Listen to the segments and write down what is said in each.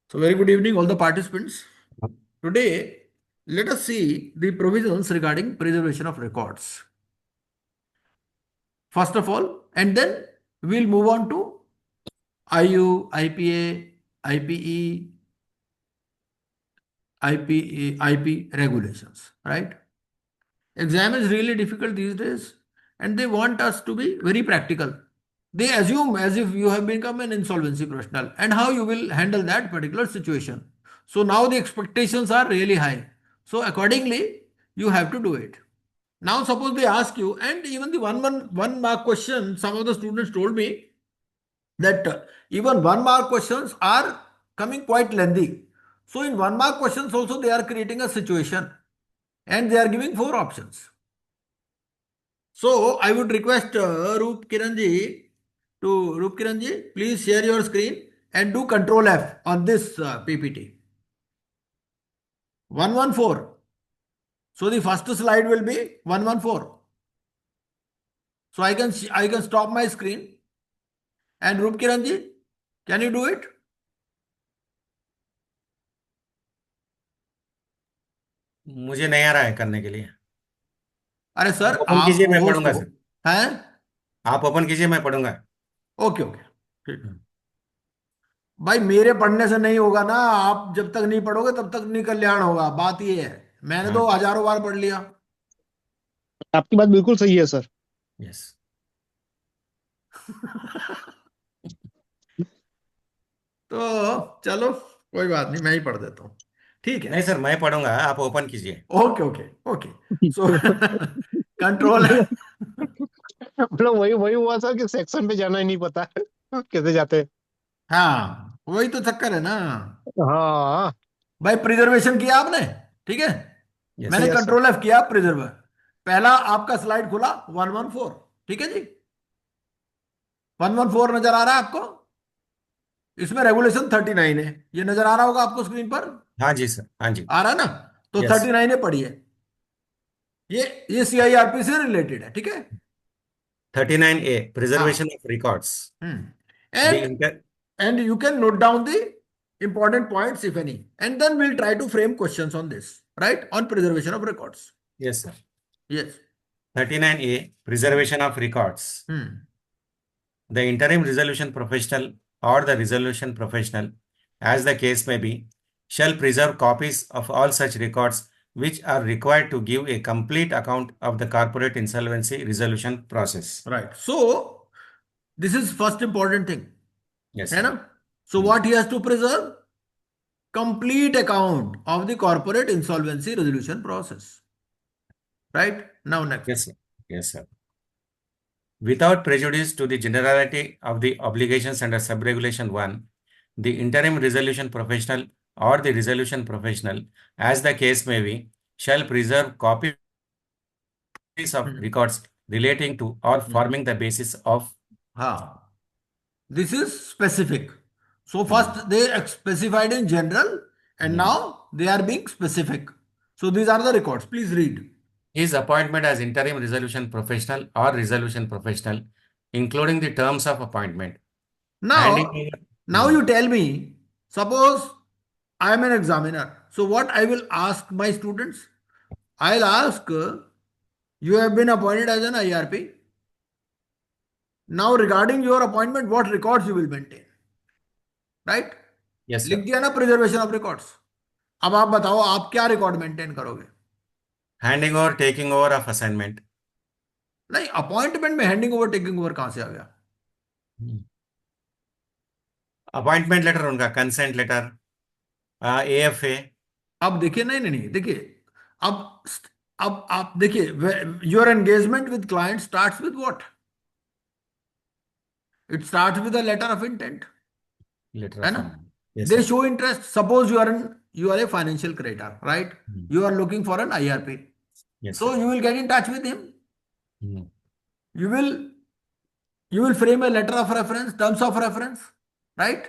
So, very good evening, all the participants. Today, let us see the provisions regarding preservation of records. First of all, and then we'll move on to IU, IPA, IPE, IP regulations, right? Exam is really difficult these days, and they want us to be very practical. They assume as if you have become an insolvency professional and how you will handle that particular situation. So now the expectations are really high. So accordingly, you have to do it. Now suppose they ask you, and even the one mark question, some of the students told me that even 1 mark questions are coming quite lengthy. So in 1 mark questions also they are creating a situation and they are giving 4 options. So I would request Roop Kiranji, please share your screen and do Control F on this PPT. 114. So the first slide will be 114. So I can stop my screen and Roop Kiranji, can you do it? मुझे नहीं आ रहा है करने के लिए। अरे आप sir open आप कीजिए, मैं होस्ट पढ़ूंगा हो सर। हैं? आप ओपन कीजिए, मैं पढ़ूंगा। ओके ओके ठीक। भाई मेरे पढ़ने से नहीं होगा ना, आप जब तक नहीं पढ़ोगे तब तक नहीं कल्याण होगा, बात ये है। मैंने हाँ। तो हजारों बार पढ़ लिया। आपकी बात बिल्कुल सही है सर। यस। तो चलो कोई बात नहीं, मैं ही पढ़ देता हूँ, ठीक है। नहीं सर, मैं पढ़ूंगा, आप ओपन कीजिए। Okay okay okay. So control. मतलब वही वही हुआ सर कि सेक्शन पे जाना ही नहीं पता कैसे जाते हैं। हाँ वही तो चक्कर है ना। हाँ। भाई प्रिजर्वेशन किया आपने, ठीक है। यस मैंने sir. Yes sir. Control F किया, प्रिजर्वर। पहला आपका स्लाइड खुला 114, ठीक है जी। 114 नजर आ रहा है आपको? इसमें रेगुलेशन 39 है, ये नजर आ रहा होगा आपको स्क्रीन पर। हाँ जी सर, हाँ जी। आ रहा है ना? तो यस। 39 है, पढ़िए। ये CIRP से रिलेटेड है, ठीक है। 39A, प्रिजर्वेशन हाँ। Of records. The end inter and you can note down the important points if any, and then we'll try to frame questions on this, right, on preservation of records. Yes sir. Yes. 39A, preservation of records. Hmm. The interim resolution professional or the resolution professional, as the case may be, shall preserve copies of all such records which are required to give a complete account of the corporate insolvency resolution process. Right, so this is first important thing, Yes, है sir. ना? So Hmm. what he has to preserve? Complete account of the corporate insolvency resolution process, right? Now next. Yes, sir. Yes, sir. Without prejudice to the generality of the obligations under subregulation 1, the interim resolution professional or the resolution professional, as the case may be, shall preserve copies of Hmm. records relating to or forming the basis of. हाँ, this is specific. So Hmm. first they specified in general and Hmm. now they are being specific. So these are the records. Please read. His appointment as interim resolution professional or resolution professional, including the terms of appointment, handing Now, over. now Hmm. you tell me, suppose I am an examiner. So what I will ask my students? I'll ask, you have been appointed as an IRP. Now regarding your appointment, what records you will maintain? Right? Yes, लिख sir. दिया ना preservation of records. अब आप बताओ आप क्या record maintain करोगे? Handing over, taking over of assignment. नहीं, अपॉइंटमेंट में हैंडिंग ओवर टेकिंग ओवर कहां से आ गया? Hmm. अपॉइंटमेंट लेटर उनका, कंसेंट लेटर, AFA. अब देखिए, नहीं नहीं नहीं, देखिए। अब अब आप देखिए, your engagement with client starts with what? It starts with a letter of intent, Letter है of ना? intent. Yes, दे sir. Show interest. Suppose you are a financial creditor, right? Hmm. You are looking for an IRP. Yes, So sir. you will get in touch with him. Hmm. You will you will frame a letter of reference, terms of reference, right?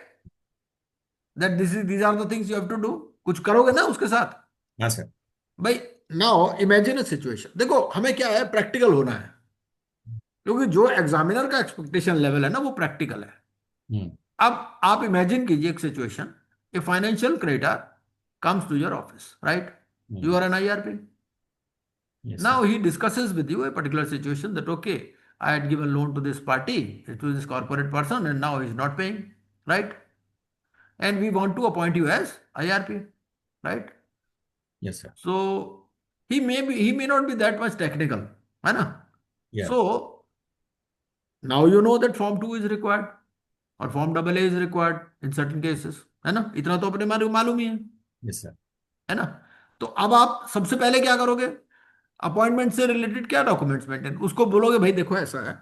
That these are the things you have to do. कुछ करोगे ना उसके साथ? हाँ sir. भाई now imagine a situation. देखो हमें क्या है, प्रैक्टिकल होना है, क्योंकि जो एग्जामिनर का एक्सपेक्टेशन लेवल है ना वो प्रैक्टिकल है। Hmm. अब आप इमेजिन कीजिए एक situation a financial creditor comes to your office, right? You are an IRP. Yes, Now sir. he discusses with you a particular situation that, okay, I had given loan to this party, to this corporate person, and now he's not paying, right? And we want to appoint you as IRP, right? Yes, sir. So he may not be that much technical, है ना? Yeah. So now you know that form 2 is required और form double A is required in certain cases, है ना? इतना तो अपने मालूम ही Yes, sir. है ना? तो अब आप सबसे पहले क्या करोगे? अपॉइंटमेंट से रिलेटेड क्या डॉक्यूमेंट्स मेंटेन, उसको बोलोगे भाई देखो ऐसा है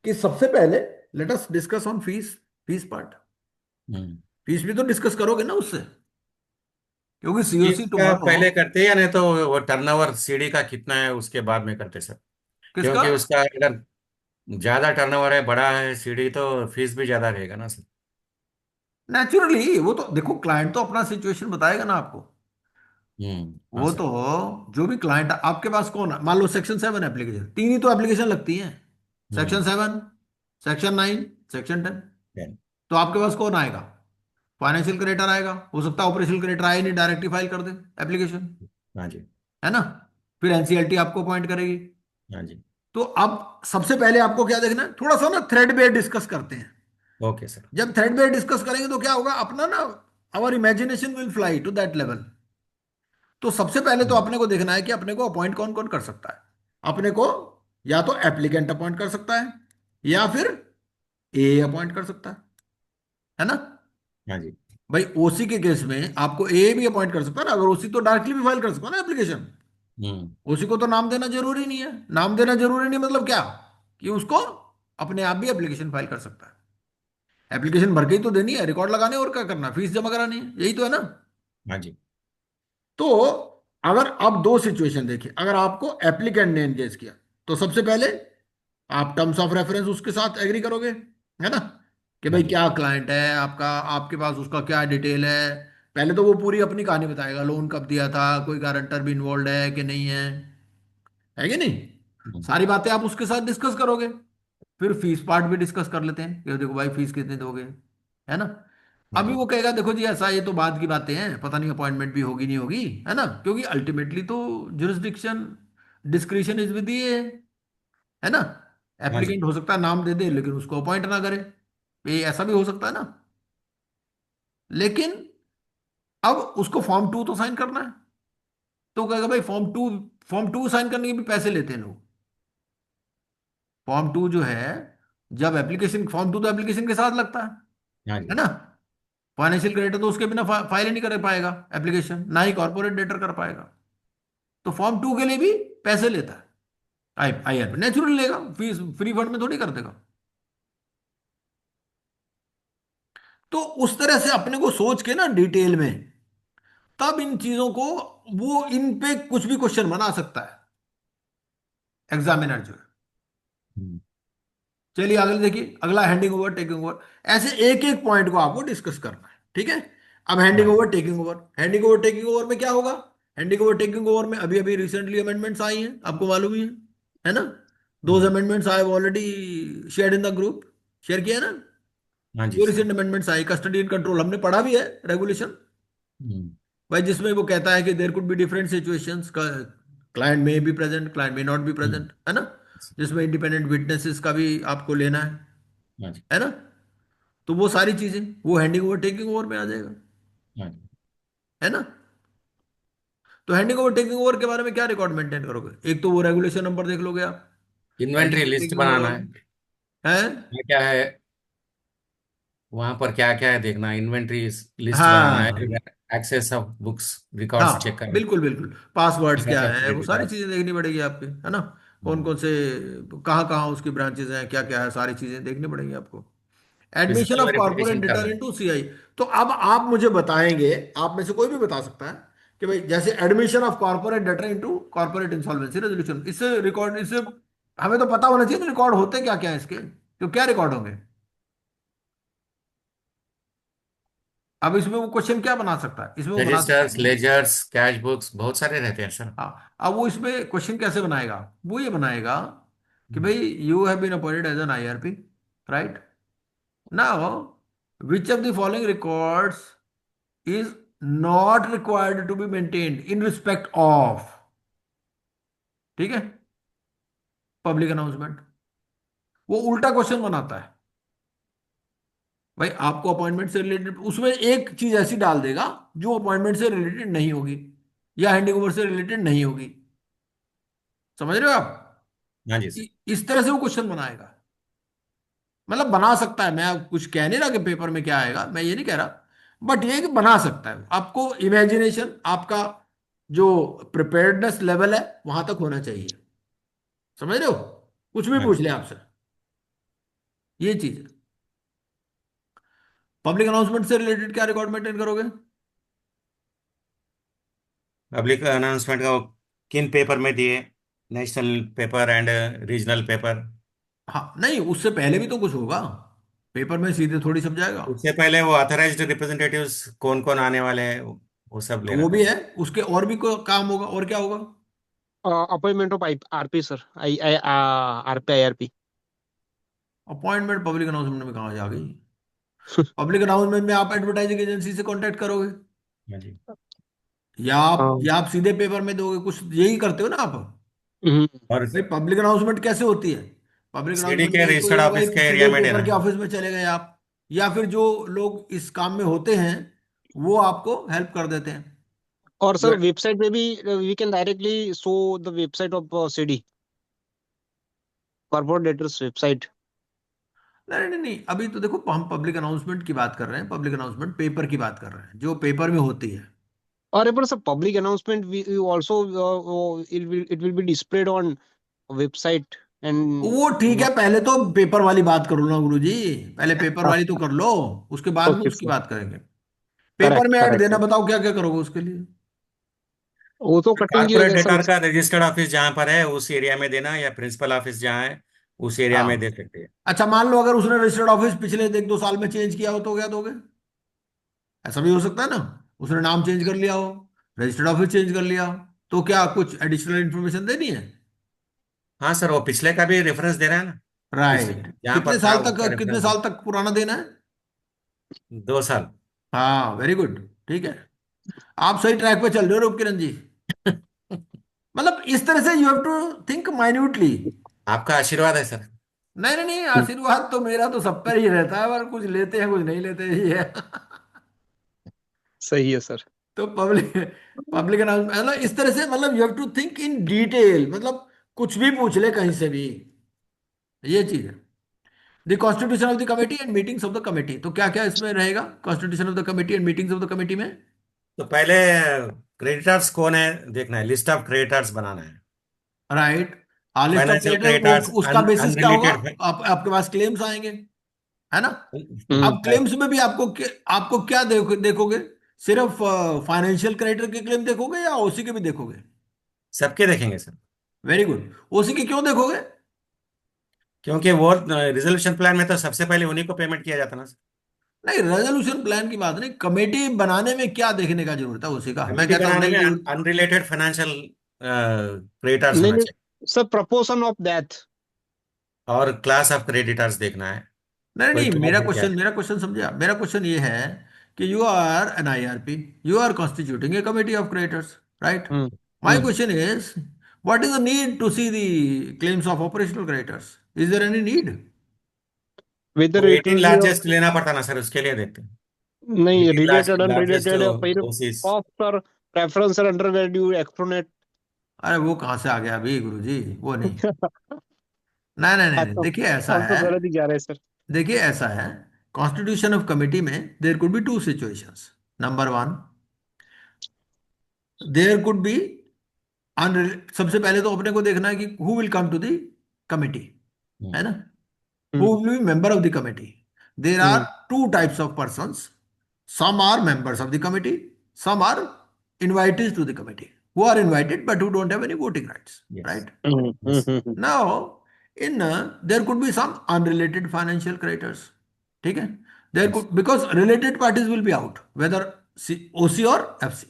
कि सबसे पहले let us discuss on fees part. Hmm. Fees भी तो डिस्कस करोगे ना उससे, क्योंकि सीओसी इसका टुमारो। पहले करते या नहीं तो वो टर्नओवर सीडी का कितना है उसके बाद में करते सर, किसका? क्योंकि उसका अगर ज्यादा टर्नओवर है, बड़ा है सीडी, तो फीस भी ज्यादा रहेगा ना सर। नेचुरली वो तो देखो, क्लाइंट तो अपना सिचुएशन बताएगा ना आपको। हाँ वो तो सर। जो भी क्लाइंट आपके पास कौन है, मान लो सेक्शन 7 एप्लीकेशन, तीन ही तो एप्लीकेशन लगती हैं, सेक्शन हम्म। 7, सेक्शन 9, सेक्शन 10। Then, तो आपके पास कौन आएगा? फाइनेंशियल क्रेडिटर आएगा, हो सकता है ऑपरेशनल क्रेडिटर आए नहीं, डायरेक्ट ही फाइल कर दे एप्लीकेशन, हाँ जी। है ना? फिर एनसीएलटी आपको अपॉइंट करेगी। हाँ जी। तो अब सबसे पहले आपको क्या देखना है, थोड़ा सा ना थ्रेड बेयर डिस्कस करते हैं। Okay sir. जब थ्रेड बेयर डिस्कस करेंगे तो क्या होगा, अपना ना our imagination will fly to that level. तो सबसे पहले तो हम्म। अपने को देखना है कि अपने को अपॉइंट कौन कौन कर सकता है। अपने को या तो एप्लीकेंट अपॉइंट कर सकता है, या फिर ए अपॉइंट कर सकता है ना? हाँ जी। भाई ओसी के केस में आपको ए भी अपॉइंट कर सकता है ना, अगर ओसी तो डायरेक्टली भी फाइल कर सकता है ना एप्लीकेशन। हम्म। ओसी को तो नाम देना जरूरी नहीं है। नाम देना जरूरी नहीं मतलब क्या, कि उसको अपने आप भी एप्लीकेशन फाइल कर सकता है। एप्लीकेशन भर के ही तो देनी है, रिकॉर्ड लगाने और क्या करना, फीस जमा करानी है, यही तो है ना? हाँ जी। तो अगर आप दो सिचुएशन देखिए, अगर आपको एप्लीकेंट ने एंगेज किया तो सबसे पहले आप टर्म्स ऑफ रेफरेंस उसके साथ एग्री करोगे, है ना? कि हाँ भाई जी। क्या क्लाइंट है आपका, आपके पास उसका क्या डिटेल है। पहले तो वो पूरी अपनी कहानी बताएगा, लोन कब दिया था, कोई गारंटर भी इन्वॉल्व है कि नहीं है कि नहीं? हम्म। सारी बातें आप उसके साथ डिस्कस करोगे। फिर फीस पार्ट भी डिस्कस कर लेते हैं कि देखो भाई फीस कितनी दोगे, है ना? हाँ अभी जी। वो कहेगा देखो जी ऐसा, ये तो बाद की बातें हैं, पता नहीं अपॉइंटमेंट भी होगी नहीं होगी, है ना? क्योंकि अल्टीमेटली तो जुरिस्डिक्शन डिस्क्रिशन इज विद ये, है ना? हाँ जी। एप्लीकेंट हो सकता है नाम दे दे लेकिन उसको अपॉइंट ना करे, ये ऐसा भी हो सकता है ना? लेकिन अब उसको फॉर्म 2 तो साइन करना है। तो कहेगा भाई फॉर्म 2 साइन करने के भी पैसे लेते हैं लोग। फॉर्म 2 जो है, जब एप्लीकेशन फॉर्म 2 तो एप्लीकेशन के साथ लगता हाँ है जी। ना? फाइनेंशियल क्रेडिटर तो उसके बिना फाइल ही नहीं कर पाएगा एप्लीकेशन, ना ही कॉर्पोरेट डेटर कर पाएगा। तो फॉर्म 2 के लिए भी पैसे लेता है। आई IRP नेचुरल लेगा, फीस फ्री फंड में थोड़ी कर देगा। तो उस तरह से अपने को सोच के ना डिटेल में, तब इन चीजों को, वो इन पे कुछ भी क्वेश्चन बना सकता है एग्जामिनर जो है। हम्म। चलिए आगे देखिए, अगला हैंडिंग ओवर टेकिंग ओवर। ऐसे एक एक पॉइंट को आपको डिस्कस करना है, ठीक है? अब हैंडिंग हाँ जी। Over taking over, handing over taking over में क्या होगा? हैंडिंग ओवर टेकिंग ओवर में अभी अभी रिसेंटली अमेंडमेंट्स आई हैं, आपको मालूम ही है ना? Those hmm. Amendments I already shared in the group, share किया है ना? हाँ जी जो sir. Recent amendments I, custody and control हमने पढ़ा भी है रेगुलेशन, हम्म। भाई, जिसमें वो कहता है कि there could be different situations, client में बी प्रेजेंट, क्लाइंट में नॉट बी हम्म। प्रेजेंट, है ना? जिसमें इंडिपेंडेंट विटनेसेस का भी आपको लेना हाँ जी। है ना? तो वो सारी चीजें वो हैंडिंग ओवर टेकिंग ओवर में आ जाएगा, हाँ जी। है ना? तो हैंडिंग ओवर टेकिंग ओवर के बारे में क्या रिकॉर्ड मेंटेन करोगे? एक तो वो रेगुलेशन नंबर देख लोगे आप, handing inventory over list taking बनाना ओवर है, है। क्या क्या है वहां पर, क्या क्या है देखना, इन्वेंट्री लिस्ट बनाना है, हाँ access of books records check हाँ, करना बिल्कुल बिल्कुल, पासवर्ड्स क्या है, है, वो क्रेडिट सारी कार्ड। चीजें देखनी पड़ेगी आपके, है ना? कौन कौन से, कहाँ कहाँ उसकी ब्रांचेस हैं, क्या क्या है, सारी चीजें देखनी पड़ेंगी आपको। Admission physical of corporate verification debtor करना है। Into CI. तो अब आप मुझे बताएंगे, आप में से कोई भी बता सकता है कि भाई जैसे admission of corporate debtor into corporate insolvency resolution, इससे रिकॉर्ड, इससे हमें तो पता होना चाहिए रिकॉर्ड होते क्या क्या है इसके, तो क्या रिकॉर्ड होंगे? अब इसमें वो क्वेश्चन क्या बना सकता है, इसमें वो बना सकता रजिस्टर्स, है, लेजर्स, कैश बुक्स, बहुत सारे रहते हैं सर। हाँ, अब वो इसमें क्वेश्चन कैसे बनाएगा? वो ये बनाएगा कि हम्म। भाई you have been appointed as an IRP, right? Now Which of the following records is not required to be maintained in respect of, ठीक है, पब्लिक अनाउंसमेंट? वो उल्टा क्वेश्चन बनाता है भाई, आपको अपॉइंटमेंट से रिलेटेड उसमें एक चीज ऐसी डाल देगा जो अपॉइंटमेंट से रिलेटेड नहीं होगी या हैंडिंग ओवर से रिलेटेड नहीं होगी। समझ रहे हो आप? हाँ जी सर। इस तरह से वो क्वेश्चन बनाएगा। मतलब बना सकता है, मैं कुछ कह नहीं रहा कि पेपर में क्या आएगा, मैं ये नहीं कह रहा, बट ये कि बना सकता है। आपको इमेजिनेशन, आपका जो प्रिपेयर्डनेस लेवल है वहां तक होना चाहिए। समझ रहे हो? कुछ भी हाँ पूछ जी। ले आपसे, ये चीज है। पब्लिक अनाउंसमेंट से रिलेटेड क्या रिकॉर्ड मेंटेन करोगे? पब्लिक अनाउंसमेंट का वो किन पेपर में दिए, national paper and regional paper. हाँ नहीं, उससे पहले भी तो कुछ होगा, पेपर में सीधे थोड़ी सब जाएगा। उससे पहले वो ऑथराइज्ड रिप्रेजेंटेटिव्स कौन कौन आने वाले हैं, वो सब तो लेना वो था भी सर। है, उसके और भी कोई काम होगा, और क्या होगा? Appointment of RP sir, I I RP IRP. Appointment public announcement में कहाँ जा गई? पब्लिक अनाउंसमेंट में आप एडवर्टाइजिंग एजेंसी से कांटेक्ट करोगे, हाँ जी। हाँ। या आप सीधे पेपर में दोगे, कुछ यही करते हो ना आप। हम्म। और भाई पब्लिक अनाउंसमेंट कैसे होती है? पब्लिक सीडी अनाउंसमेंट के में एक तो रजिस्टर्ड ये होगा, ऑफिस एक के एरिया सीधे में देना पेपर के है। ऑफिस में चले गए आप, या फिर जो लोग इस काम में होते हैं वो आपको हेल्प कर देते हैं। और जो सर वेबसाइट पे भी we can directly show the website of CD, corporate website. नहीं नहीं नहीं, अभी तो देखो हम पब्लिक अनाउंसमेंट की बात कर रहे हैं, पब्लिक अनाउंसमेंट पेपर की बात कर रहे हैं जो पेपर में होती है। और पर sir public announcement we also it will be displayed on website and. वो ठीक है, पहले तो पेपर वाली बात करो ना गुरुजी, पहले पेपर वाली तो कर लो, उसके बाद में ओके उसकी सर। बात करेंगे। पेपर करेक्ट में ऐड देना, करेक्ट। बताओ क्या क्या करोगे उसके लिए? वो तो कॉर्पोरेट कटिंग सर। डेटा का रजिस्टर्ड ऑफिस जहाँ पर है उस एरिया में देना, या प्रिंसिपल ऑफिस जहाँ है उस एरिया में दे हाँ, सकते हैं। अच्छा मान लो अगर उसने रजिस्टर्ड ऑफिस पिछले 1-2 साल में चेंज किया हो तो क्या दोगे? ऐसा भी हो सकता है ना, उसने नाम चेंज कर लिया हो, रजिस्टर्ड ऑफिस चेंज कर लिया हो, तो क्या कुछ एडिशनल इन्फॉर्मेशन देनी है? हाँ सर, वो पिछले का भी रेफरेंस दे रहा है ना। पिछले राइट, जहाँ कितने पर था साल तक, उसका कितने रेफरेंस। साल तक पुराना देना है? 2 साल। हाँ वेरी गुड, ठीक है, आप सही ट्रैक पे चल रहे हो रूप किरण जी। मतलब इस तरह से you have to think minutely. आपका आशीर्वाद है सर। नहीं नहीं नहीं, आशीर्वाद तो मेरा तो सब पर ही रहता है, पर कुछ लेते हैं कुछ नहीं लेते, ही है। सही है सर। तो पब्लिक पब्लिक अनाउंसमेंट मतलब इस तरह से, मतलब you have to think in detail, मतलब कुछ भी पूछ ले कहीं से भी, ये चीज है। The constitution of the committee and meetings of the committee, तो क्या क्या इसमें रहेगा constitution of the committee and meetings of the committee में? तो पहले क्रेडिटर्स कौन है देखना है, लिस्ट ऑफ क्रेडिटर्स बनाना है। Right, list of financial creditor, वो क्रेडिटर्स उसका बेसिस क्या होगा? अनरिलेटेड। आपके पास क्लेम्स आएंगे, है ना? अब हम्म। क्लेम्स में भी आपको क्या देखोगे? सिर्फ फाइनेंशियल क्रेडिटर के क्लेम देखोगे या ओसी के भी देखोगे? सबके देखेंगे सर। वेरी गुड, ओसी के क्यों देखोगे? क्योंकि वो रिजोल्यूशन प्लान में तो सबसे पहले उन्हीं को पेमेंट किया जाता ना सर। नहीं, रेजोल्यूशन प्लान की बात नहीं, कमेटी बनाने में क्या देखने का जरूरत है ओसी का? मैं कमेटी कहता हूं बनाने नहीं में जरूरत। अनरिलेटेड फाइनेंशियल क्रेडिटर्स नहीं होना नहीं चाहिए, सर, प्रपोर्शन ऑफ दैट। और क्लास ऑफ क्रेडिटर्स देखना है। नहीं कोई नहीं, क्लास है क्या। मेरा क्वेश्चन समझे आप? मेरा क्वेश्चन ये है कि you are an IRP, you are constituting a committee of creditors, right? Hmm. My hmm. Question is, what is the need to see the claims of operational creditors? Is there any need? Whether वो it 18 will be. Largest लेना पड़ता ना sir, उसके लिए देखते हैं। नहीं, 18 related largest unrelated फिर ओसीज। Of sir, preference sir, under value एक्सप्रोनेट। अरे वो कहाँ से आ गया अभी गुरुजी, वो नहीं। नहीं नहीं नहीं आप नहीं, तो देखिए ऐसा हम तो है, गलत ही जा रहे हैं सर। देखिए ऐसा है, कॉन्स्टिट्यूशन ऑफ कमिटी में there could be two situations. Number one, there could be सबसे पहले तो अपने को देखना है कि who will come to the committee, है ना? Who hmm. Will be member of the committee? There are hmm. Two types of persons, some are members of the committee, some are invitees to the committee, who are invited but who don't have any voting rights, yes. right? Hmm. Yes. Now in there could be some unrelated financial creditors, ठीक है? There yes. could, because related parties will be out, whether OC or FC,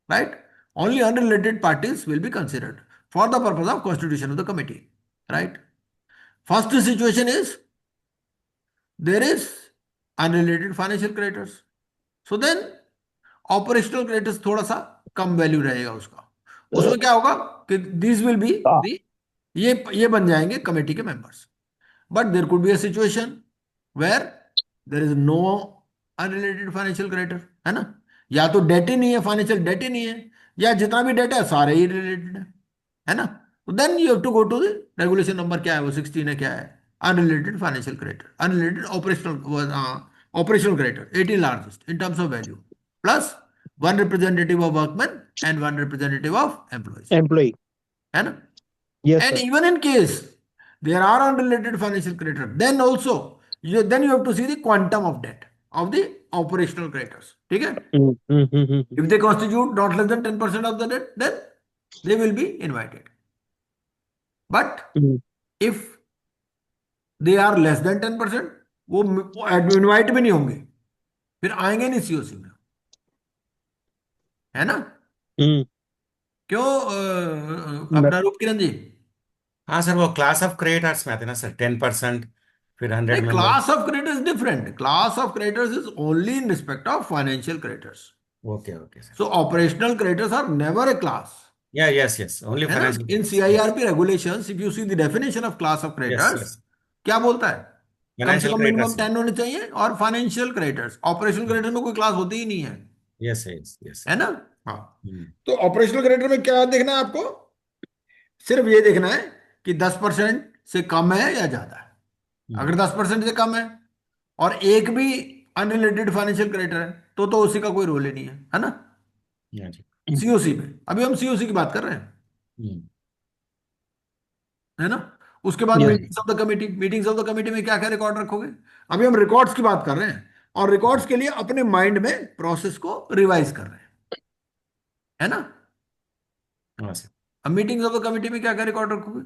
right? Only unrelated parties will be considered for the purpose of constitution of the committee, right? First situation is, there is unrelated financial creditors. So then operational creditors थोड़ा सा कम value रहेगा उसका. उसमें क्या होगा कि this will be the, ये बन जाएंगे कमेटी के members. But there could be a situation where there is no unrelated financial creditor, है ना. या तो डेट ही नहीं है, फाइनेंशियल डेट ही नहीं है, या जितना भी डेट है सारे ही रिलेटेड है ना. तो then you have to go to the regulation number, क्या है वो, 16 है, क्या है, unrelated financial creditor, unrelated operational creditor, 18 largest in terms of value, plus one representative of workman and one representative of employees, Employee. है ना. Yes, And sir. even in case there are unrelated financial creditor, then also then you have to see the quantum of debt of the operational creditors. ठीक है. Mm, mm, mm, mm, If they constitute not less than 10% of the debt, then they will be invited. But mm. if they are less than 10%, वो invite भी नहीं होंगे, फिर आएंगे नहीं COC में, है ना. Mm. क्यों But अपना रूप किरण जी. हाँ सर, वो क्लास ऑफ क्रेडिटर्स में आते हैं ना सर, 10%, फिर 100 नहीं, member. Class of creditors different. Class of creditors is only in respect of financial creditors. Okay okay sir. So operational creditors are never a class. या यस यस, ओनली है ना. Financial In creditors. Yes CIRP regulations, if you see the definition of class of yes creditors, yes. क्या बोलता है, कम से financial कम minimum creditors. 10 होने चाहिए, और फाइनेंशियल क्रेडिटर्स, ऑपरेशनल क्रेडिटर में कोई क्लास होती ही नहीं है, यस यस यस. है ना. हाँ. तो ऑपरेशनल क्रेडिटर में क्या देखना है आपको, सिर्फ ये देखना है कि 10% से कम है या ज्यादा है. अगर 10% से कम है और एक भी अनरिलेटेड फाइनेंशियल क्रेडिटर है, तो उसी का कोई रोल ही नहीं है ना. हाँ जी. सीओसी में अभी हम सीओसी की बात कर रहे हैं, है ना. उसके बाद yes. Meetings of the committee, meetings of the committee में क्या क्या रिकॉर्ड रखोगे. अभी हम रिकॉर्ड्स की बात कर रहे हैं, और रिकॉर्ड्स के लिए अपने माइंड में प्रोसेस को रिवाइज कर रहे हैं, है ना. हाँ सर. अब मीटिंग्स ऑफ द कमिटी में क्या क्या रिकॉर्ड रखोगे.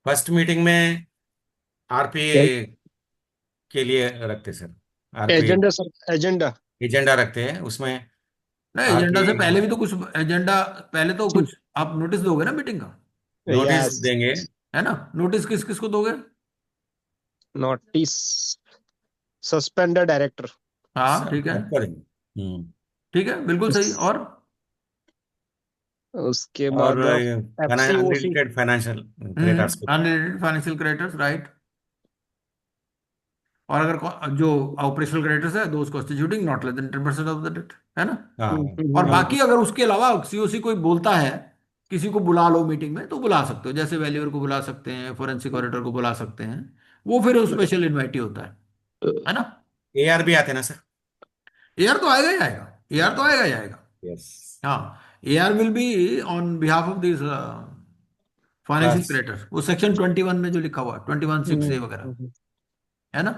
फर्स्ट मीटिंग में आरपीए के लिए रखते sir. RPA Agenda, sir. Agenda. Agenda रखते हैं उसमें. नहीं, एजेंडा से आरपीए पहले भी तो कुछ एजेंडा, पहले तो कुछ आप नोटिस दोगे ना मीटिंग का, नोटिस Yes. देंगे. है ना. नोटिस किस किस को दोगे. Notice. Suspend the director. हाँ ठीक है, सबको देंगे. ठीक है, बिल्कुल सही. और उसके और बाद FCOC. अनरिलेटेड फाइनेंशियल क्रेडिटर्स को. Unrelated financial creditors, right. और अगर जो ऑपरेशनल क्रेडिटर्स है, those constituting not less than 10% of the debt, है ना. हाँ और हाँ. बाकी अगर उसके अलावा सीओसी कोई बोलता है, किसी को बुला लो मीटिंग में, तो बुला सकते हो, जैसे वैल्यूअर को बुला सकते हैं, फोरेंसिक ऑडिटर को बुला सकते हैं, वो फिर स्पेशल इन्वाइटी होता है ना. एआर भी आते हैं ना सर. एआर तो आएगा ही आएगा, एआर तो आएगा ही आएगा. यस. हाँ, AR will be on behalf of this financial बस. क्रेडिटर्स, वो सेक्शन 21 में जो लिखा हुआ है, 21(6)(a) वगैरह, हम्म, है ना.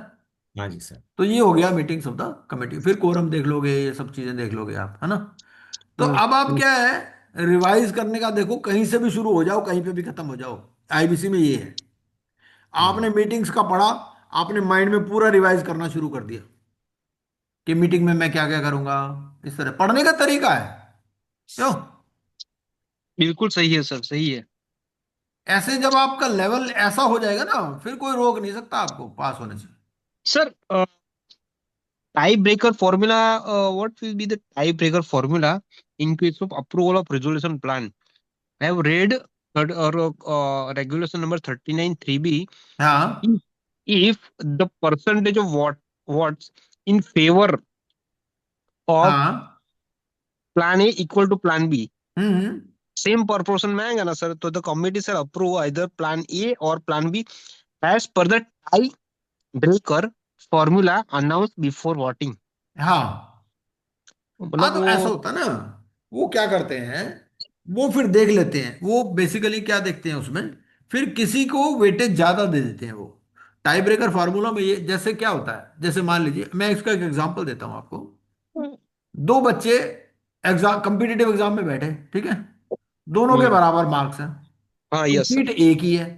हाँ जी सर. तो ये हो गया मीटिंग्स ऑफ द कमेटी. फिर कोरम देख लोगे, ये सब चीजें देख लोगे आप, है ना. तो हम्म, अब आप क्या है, रिवाइज करने का देखो, कहीं से भी शुरू हो जाओ, कहीं पे भी खत्म हो जाओ. आईबीसी में ये है, आपने मीटिंग्स का पढ़ा, आपने माइंड में पूरा रिवाइज करना शुरू कर दिया कि मीटिंग में मैं क्या क्या करूंगा. इस तरह पढ़ने का तरीका है, क्यों. बिल्कुल सही है सर, सही है. ऐसे जब आपका लेवल ऐसा हो जाएगा ना, फिर कोई रोक नहीं सकता आपको पास होने से. Sir, tiebreaker formula, what will be the tiebreaker formula in case of approval of resolution plan? I have read third or regulation number 39(3)(b). हाँ. If the percentage of votes in favor of हाँ. plan A equal to plan B, hmm. Same proportion में आएगा ना sir, तो the committee shall approve either plan A or plan B as per the tiebreaker formula announced before voting. हाँ. हाँ, मतलब तो वो ऐसा होता है ना, वो क्या करते हैं, वो फिर देख लेते हैं, वो बेसिकली क्या देखते हैं उसमें, फिर किसी को वेटेज ज्यादा दे देते हैं वो. टाई ब्रेकर फार्मूला में ये जैसे क्या होता है, जैसे मान लीजिए, मैं इसका एक एग्जांपल देता हूं आपको. दो बच्चे एग्जाम, कॉम्पिटिटिव एग्जाम में बैठे, ठीक है, दोनों के बराबर मार्क्स हैं, हाँ, तो यस सर. सीट एक ही है,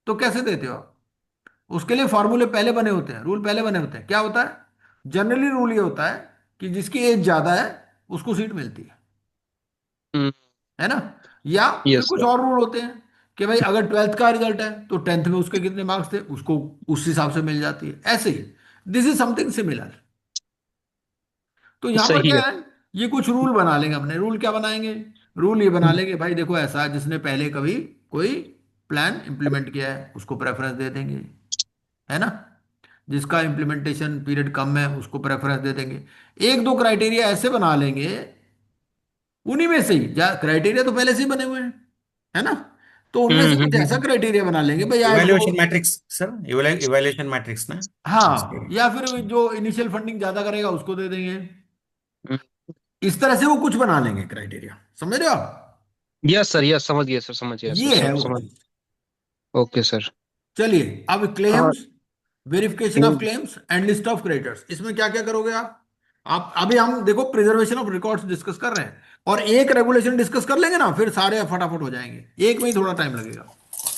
तो कैसे देते हो आप. उसके लिए फॉर्मूले पहले बने होते हैं, रूल पहले बने होते हैं. क्या होता है, जनरली रूल ये होता है कि जिसकी एज ज्यादा है उसको सीट मिलती है ना. या फिर यस कुछ सर. और रूल होते हैं कि भाई अगर 12th का रिजल्ट है, तो 10th में उसके कितने मार्क्स थे, उसको उस हिसाब से मिल जाती है, ऐसे ही. This is something similar. तो यहां पर सही क्या है। है, ये कुछ रूल बना लेंगे अपने। रूल क्या बनाएंगे? रूल ये बना लेंगे भाई देखो ऐसा है, जिसने पहले कभी कोई प्लान इंप्लीमेंट किया है उसको प्रेफरेंस दे देंगे, है ना। जिसका इम्प्लीमेंटेशन पीरियड कम है उसको प्रेफरेंस दे देंगे। एक दो क्राइटेरिया ऐसे बना लेंगे, उन्हीं में से ही क्राइटेरिया तो पहले से ही बने हुए हैं, है ना। तो उनमें से कुछ ऐसा हम्म। क्राइटेरिया बना लेंगे भाई आज वो। Evaluation matrix sir, evaluation matrix ना। हाँ, या फिर जो इनिशियल फंडिंग ज्यादा करेगा उसको दे देंगे। हम्म। इस तरह से वो कुछ बना लेंगे क्राइटेरिया, समझ रहे हो आप? यस सर, यस, समझ गया सर, समझ गया सर, ये है सब वो समझ। चीज। Okay sir. चलिए अब हाँ। Claims, verification of claims and list of creditors, इसमें क्या क्या करोगे आप अभी हम देखो प्रिजर्वेशन ऑफ रिकॉर्ड्स डिस्कस कर रहे हैं, और एक रेगुलेशन डिस्कस कर लेंगे ना, फिर सारे फटाफट हो जाएंगे, एक में ही थोड़ा टाइम लगेगा।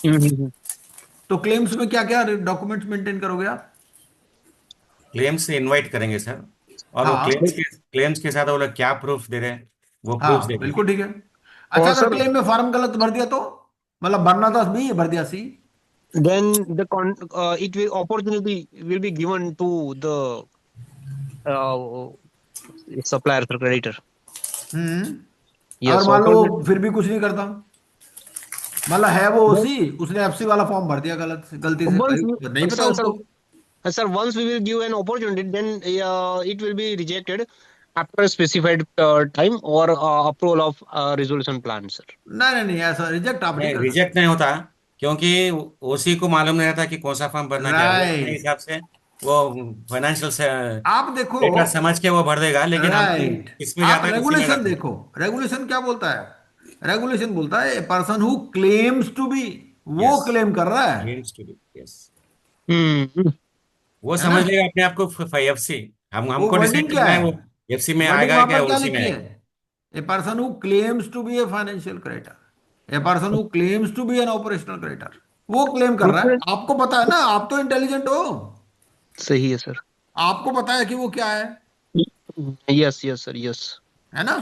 हम्म। तो क्लेम्स में क्या क्या डॉक्यूमेंट्स मेंटेन करोगे आप? क्लेम्स से इनवाइट करेंगे सर, और वो हाँ क्लेम्स के साथ वो लोग क्या प्रूफ दे रहे हैं, वो प्रूफ हाँ दे देंगे। बिल्कुल ठीक है। अच्छा और अगर सर, क्लेम में फॉर्म गलत भर दिया तो, मतलब भरना था बी भर दिया सी। then the it will opportunity will be given to the uh, supplier or creditor. अगर Yes, मान लो opportunity. वो फिर भी कुछ नहीं करता, मतलब है वो Then ओसी, उसने एफसी वाला फॉर्म भर दिया गलती से once भाई, you, नहीं पता sir, sir, उसको। sir, once we will give an opportunity, then it will be rejected after a specified time or approval of resolution plan, sir. नहीं नहीं नहीं, ऐसा रिजेक्ट आप नहीं नहीं, कर रिजेक्ट सकते। नहीं होता, क्योंकि ओसी को मालूम नहीं रहता कि कौन सा फॉर्म भरना क्या है। वो अपने राइट। हिसाब से वो फाइनेंशियल से आप देखो, डेटा समझ के वो भर देगा, लेकिन हमको राइट, किसमें आप जाता है उसी में रेगुलेशन रहता है। देखो, रेगुलेशन क्या बोलता है? रेगुलेशन बोलता है a person who claims to be, वो यस, क्लेम कर रहा है claims to be, yes. Hmm. वो है ना। समझ लेगा अपने आप को एफसी, हम वो हमको डिसाइड वर्डिंग क्या करना है है? वो एफसी में वर्डिंग आएगा वहां क्या पर क्या ओसी में लिखी है? आएगा। A person who claims to be a financial creditor, a person who claims to be an operational creditor, वो क्लेम कर रहा है। आपको पता है ना, आप तो इंटेलिजेंट हो, सही है सर। आपको पता है कि वो क्या है यस यस सर, यस। है ना।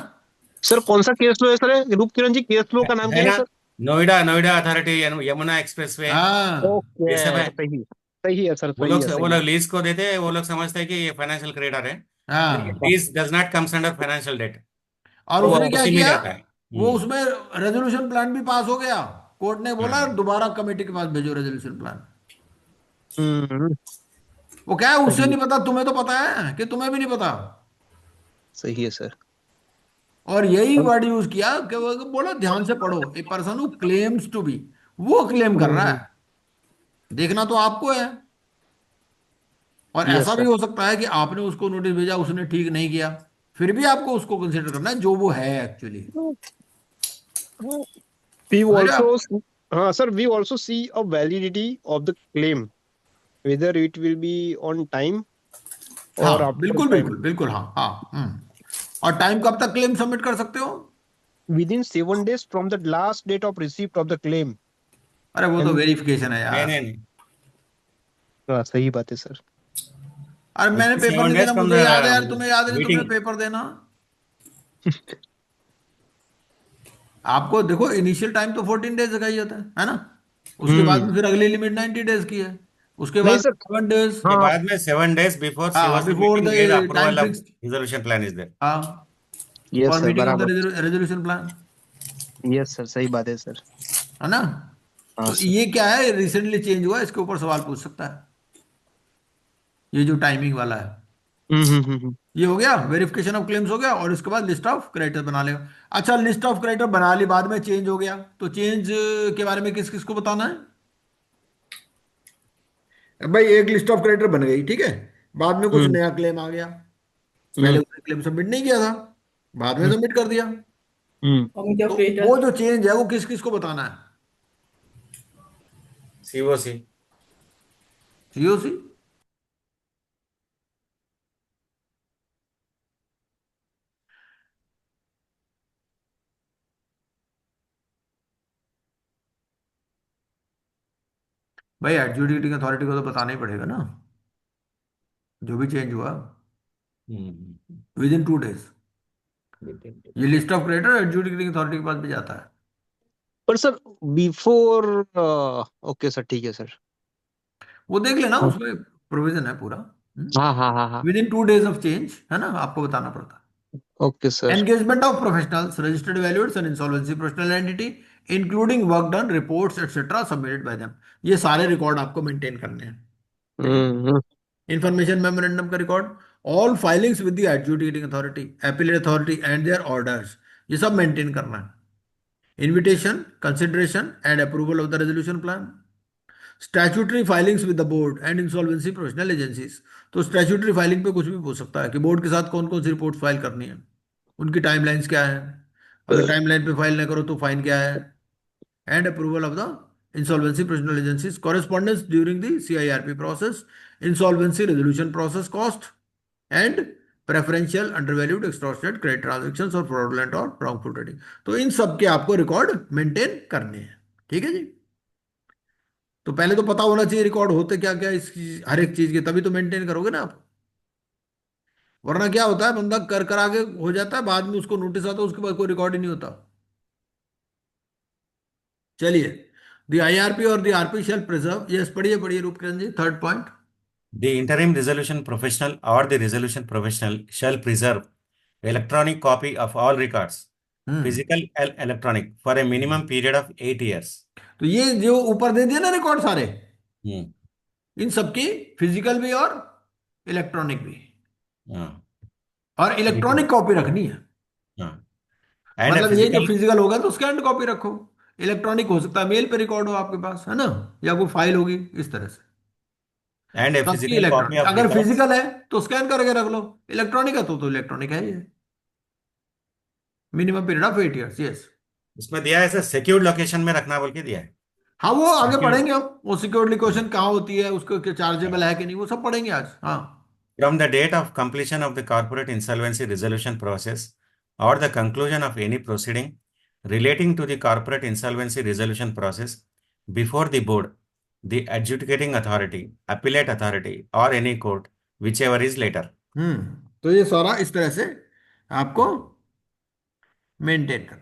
सर कौन सा केस लो है सर, रूप किरण जी, केस लो का नाम है क्या है ना, sir? Noida Noida authority, Yamuna expressway, हाँ ये सब ओके, है। सही। सही है सर, वो सही लोग है, वो सही है। लोग लीज को देते हैं, वो लोग समझते हैं कि ये फाइनेंशियल क्रेडिटर है, लेकिन हाँ। Lease does not comes under financial debt, और तो वो उसने क्या उसी में किया, रहता है। वो उसमें रेजोल्यूशन प्लान भी पास हो गया, कोर्ट ने बोला हाँ, दोबारा कमेटी के पास भेजो रेजोल्यूशन प्लान। हम्म। वो क्या है, उससे सही है, नहीं पता, तुम्हें तो पता है कि तुम्हें भी नहीं पता। सही है सर। और यही वर्ड यूज किया कि वो बोला ध्यान से पढ़ो, a person who claims to be, वो क्लेम कर रहा है, देखना तो आपको है। और यस ऐसा भी सर। हो सकता है कि आपने उसको नोटिस भेजा, उसने ठीक नहीं किया, फिर भी आपको उसको कंसिडर करना है जो वो है एक्चुअली। We समझ रहे हो also, आप? हाँ sir, we also see a validity of the claim, whether it will be on time or हाँ after बिल्कुल time. बिल्कुल बिल्कुल, हाँ हाँ और टाइम कब तक क्लेम सबमिट कर सकते हो? Within 7 days from the last date of receipt of the claim. अरे वो तो And वेरिफिकेशन है नहीं यार। नहीं नहीं, हाँ, सही बात है सर। अरे मैंने विदिन पेपर सेवन नहीं डेज देना, फ्रॉम मुझे याद है यार, द तुम्हें याद नहीं, तुमने मीटिंग। पेपर देना। आपको देखो इनिशियल टाइम तो 14 डेज का ही होता है ना। उसके बाद हम्म। में फिर अगली लिमिट 90 डेज की है, उसके नहीं बाद सर। 7 डेज। के हाँ। बाद में 7 days बिफोर हाँ CoC before the meeting where time approval of fix. Resolution plan is there. हाँ, यस और सर, मीटिंग ऑफ द बराबर। रेजोल्यूशन प्लान, यस सर, सही बात है सर। है ना। हाँ तो सर। ये क्या है, रिसेंटली चेंज हुआ है, इसके ऊपर सवाल पूछ सकता है, ये जो टाइमिंग वाला है। ये हो गया, वेरिफिकेशन ऑफ क्लेम्स हो गया, और इसके बाद लिस्ट ऑफ क्रेडिटर बना लेगा। अच्छा लिस्ट ऑफ क्रेडिटर बना ली, बाद में चेंज हो गया, तो चेंज के बारे में किस किस को बताना है? भाई एक लिस्ट ऑफ क्रेडिटर बन गई, ठीक है, बाद में कुछ हम्म। नया क्लेम आ गया, पहले हम्म। उसने क्लेम सबमिट नहीं किया था, बाद में हम्म। सबमिट कर दिया। हम्म। कमिटी ऑफ तो वो क्रिएटर। जो चेंज है वो किस किस को बताना है? सीओसी। सीओसी। भाई एडजुडिकेटिंग अथॉरिटी को तो बताना ही पड़ेगा ना, जो भी चेंज हुआ विद इन 2 डेज। ये list of creditor adjudicating authority के पास भी जाता है। पर सर, बिफोर, ओके सर, ठीक है सर। वो देख लेना, उसमें प्रोविजन है पूरा। हाँ हाँ हाँ हाँ। With in 2 days of change, है ना, आपको बताना पड़ता ओके सर। है। Engagement of professionals, registered valuers and insolvency professional entity, including work done, reports etcetera submitted by them. ये सारे रिकॉर्ड आपको मेंटेन करने हैं। ठीक है। हम्म। इंफॉर्मेशन मेमोरेंडम का record, all filings with the adjudicating authority, appellate authority and there orders, ये सब मेंटेन करना है। Invitation, consideration and approval of the resolution plan, statutory filings with the board and insolvency professional agencies. तो statutory filing पे कुछ भी पूछ सकता है कि बोर्ड के साथ कौन कौन सी रिपोर्ट फाइल करनी है, उनकी टाइमलाइंस क्या है, अगर टाइमलाइन पे फाइल ना करो तो फाइन क्या है, and approval of the insolvency professional agencies, correspondence during the CIRP process, insolvency resolution process cost, and preferential undervalued extortionate credit transactions और फ्रॉडुलेंट और रॉन्गफुल ट्रेडिंग। तो इन सब के आपको रिकॉर्ड मेंटेन करने हैं। ठीक है जी। तो पहले तो पता होना चाहिए रिकॉर्ड होते क्या क्या इस हर एक चीज के, तभी तो मेंटेन करोगे ना आप। वरना क्या होता है, बंदा कर कर आगे हो जाता है, बाद में उसको नोटिस आता है, उसके बाद कोई रिकॉर्ड ही नहीं होता। चलिए, द IRP और the RP shall preserve, yes पढ़िए पढ़िए Roopkiran ji, third point. The interim resolution professional or the resolution professional shall preserve electronic copy of all records, hmm. physical and electronic, for a minimum period of 8 years. तो ये जो ऊपर दे दिया ना record सारे, Hmm. इन सबकी, फिजिकल भी और इलेक्ट्रॉनिक भी, हाँ, और 8 years. इलेक्ट्रॉनिक कॉपी रखनी है। हाँ. And a मतलब ये जो physical फिजिकल होगा तो स्कैन कॉपी रखो, इलेक्ट्रॉनिक हो सकता है मेल पे रिकॉर्ड हो आपके पास, है ना, या कोई फाइल होगी, इस तरह से। and a सबकी physical copy इलेक्ट्रॉनिक, of अगर records. फिजिकल है तो स्कैन करके रख लो, इलेक्ट्रॉनिक है तो इलेक्ट्रॉनिक है ये। Minimum period of 8 years, yes. उसमें दिया है ऐसे सिक्योर्ड लोकेशन में रखना बोल के दिया है. हाँ वो आगे Secured. पढ़ेंगे हम, वो सिक्योरिटी क्वेश्चन कहाँ होती है, उसको चार्जेबल है कि नहीं, वो सब पढ़ेंगे आज। हाँ। From the date of completion of the corporate insolvency resolution process or the conclusion of any proceeding relating to the corporate insolvency resolution process before the board, the adjudicating authority, appellate authority, or any court, whichever is later. तो ये सारा इस तरह से आपको maintain करना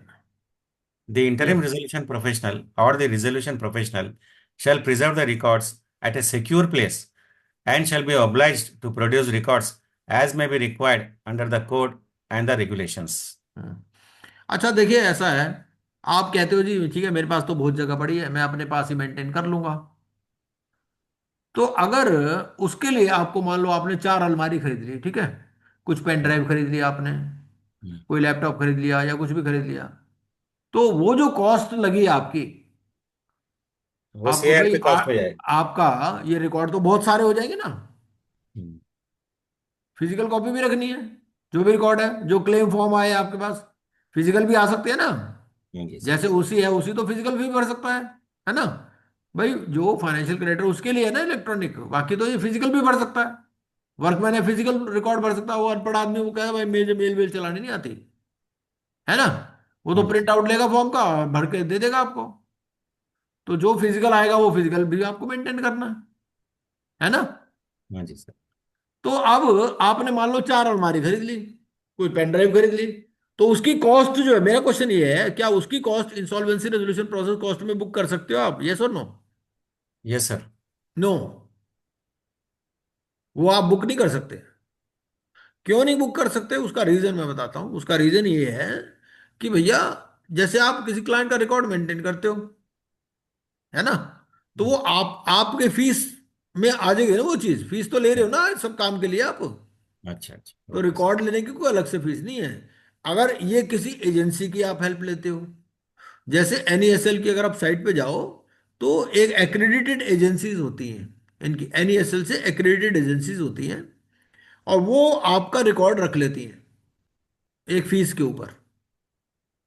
The है। interim yes. resolution professional or the resolution professional shall preserve the records at a secure place and shall be obliged to produce records as may be required under the code and the regulations. अच्छा देखिए, ऐसा है, आप कहते हो जी ठीक है मेरे पास तो बहुत जगह पड़ी है, मैं अपने पास ही मेंटेन कर लूंगा। तो अगर उसके लिए आपको, मान लो आपने 4 अलमारी खरीद ली, ठीक है, कुछ पेन ड्राइव खरीद लिया आपने, Hmm. कोई लैपटॉप खरीद लिया या कुछ भी खरीद लिया, तो वो जो कॉस्ट लगी आपकी, वो आपको शेयर भाई पे कॉस्ट हो जाएगा. आपका ये रिकॉर्ड तो बहुत सारे हो जाएंगे ना। हम्म. फिजिकल कॉपी भी रखनी है, जो भी रिकॉर्ड है, जो क्लेम फॉर्म आए आपके पास, फिजिकल भी आ सकते हैं ना। जी सर. जैसे उसी है उसी तो फिजिकल भी भर सकता है ना। भाई जो फाइनेंशियल क्रेडिटर उसके लिए है ना इलेक्ट्रॉनिक, बाकी तो ये फिजिकल भी भर सकता है। वर्कमैन है, फिजिकल रिकॉर्ड भर सकता है, वो अनपढ़ आदमी वो कहे भाई मेल मेल वेल चलानी नहीं आती, है ना, वो तो हाँ जी प्रिंट सर. आउट लेगा फॉर्म का, भर के दे देगा आपको। तो जो फिजिकल आएगा वो फिजिकल भी आपको मेंटेन करना है ना। हाँ जी सर. तो अब आपने मान लो 4 अलमारी खरीद ली, कोई पेन ड्राइव खरीद ली, तो उसकी कॉस्ट जो है, मेरा क्वेश्चन ये है, क्या उसकी cost insolvency resolution process cost में बुक कर सकते हो आप, यस और नो? Yes sir. नो, वो आप बुक नहीं कर सकते। क्यों नहीं बुक कर सकते, उसका रीजन मैं बताता हूं। उसका रीजन ये है कि भैया, जैसे आप किसी क्लाइंट का रिकॉर्ड मेंटेन करते हो, है ना, तो वो आपके फीस में आ जाएगी ना, वो चीज, फीस तो ले रहे हो ना सब काम के लिए आप। अच्छा अच्छा, तो ओके सर. रिकॉर्ड लेने की कोई अलग से फीस नहीं है। अगर ये किसी एजेंसी की आप हेल्प लेते हो, जैसे NESL की अगर आप साइट पे जाओ, तो एक एक्रेडिटेड एजेंसीज होती हैं, इनकी NESL से एक्रेडिटेड एजेंसीज होती हैं, और वो आपका रिकॉर्ड रख लेती हैं एक फीस के ऊपर।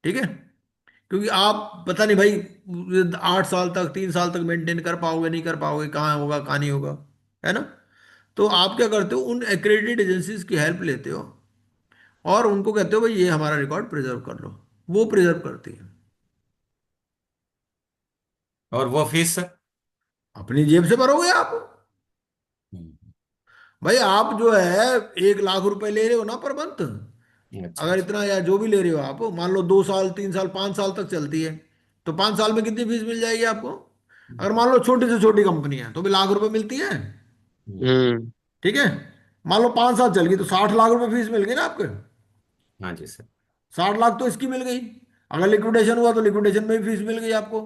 ठीक है, क्योंकि आप पता नहीं भाई 8 साल तक 3 साल तक मेंटेन कर पाओगे नहीं कर पाओगे, कहाँ होगा कहाँ नहीं होगा, है ना। तो आप क्या करते हो, उन एक्रेडिटेड एजेंसीज की हेल्प लेते हो और उनको कहते हो भाई ये हमारा रिकॉर्ड प्रिजर्व कर लो, वो प्रिजर्व करती है। और वो फीस सर? अपनी जेब से भरोगे आप। हम्म. भाई आप जो है 1 लाख रुपए ले रहे हो ना पर मंथ, अच्छा अगर अच्छा. इतना या जो भी ले रहे हो आप, मान लो 2 साल 3 साल 5 साल तक चलती है, तो 5 साल में कितनी फीस मिल जाएगी आपको? अगर मान लो छोटी से छोटी कंपनी है तो भी लाख रुपए मिलती है। हम्म. हम्म। ठीक है। मान लो 5 साल चल गई तो 60 लाख रुपए फीस मिल गई ना आपके। हाँ जी सर। 60 लाख तो इसकी मिल गई। अगर लिक्विडेशन हुआ तो लिक्विडेशन में भी फीस मिल गई आपको।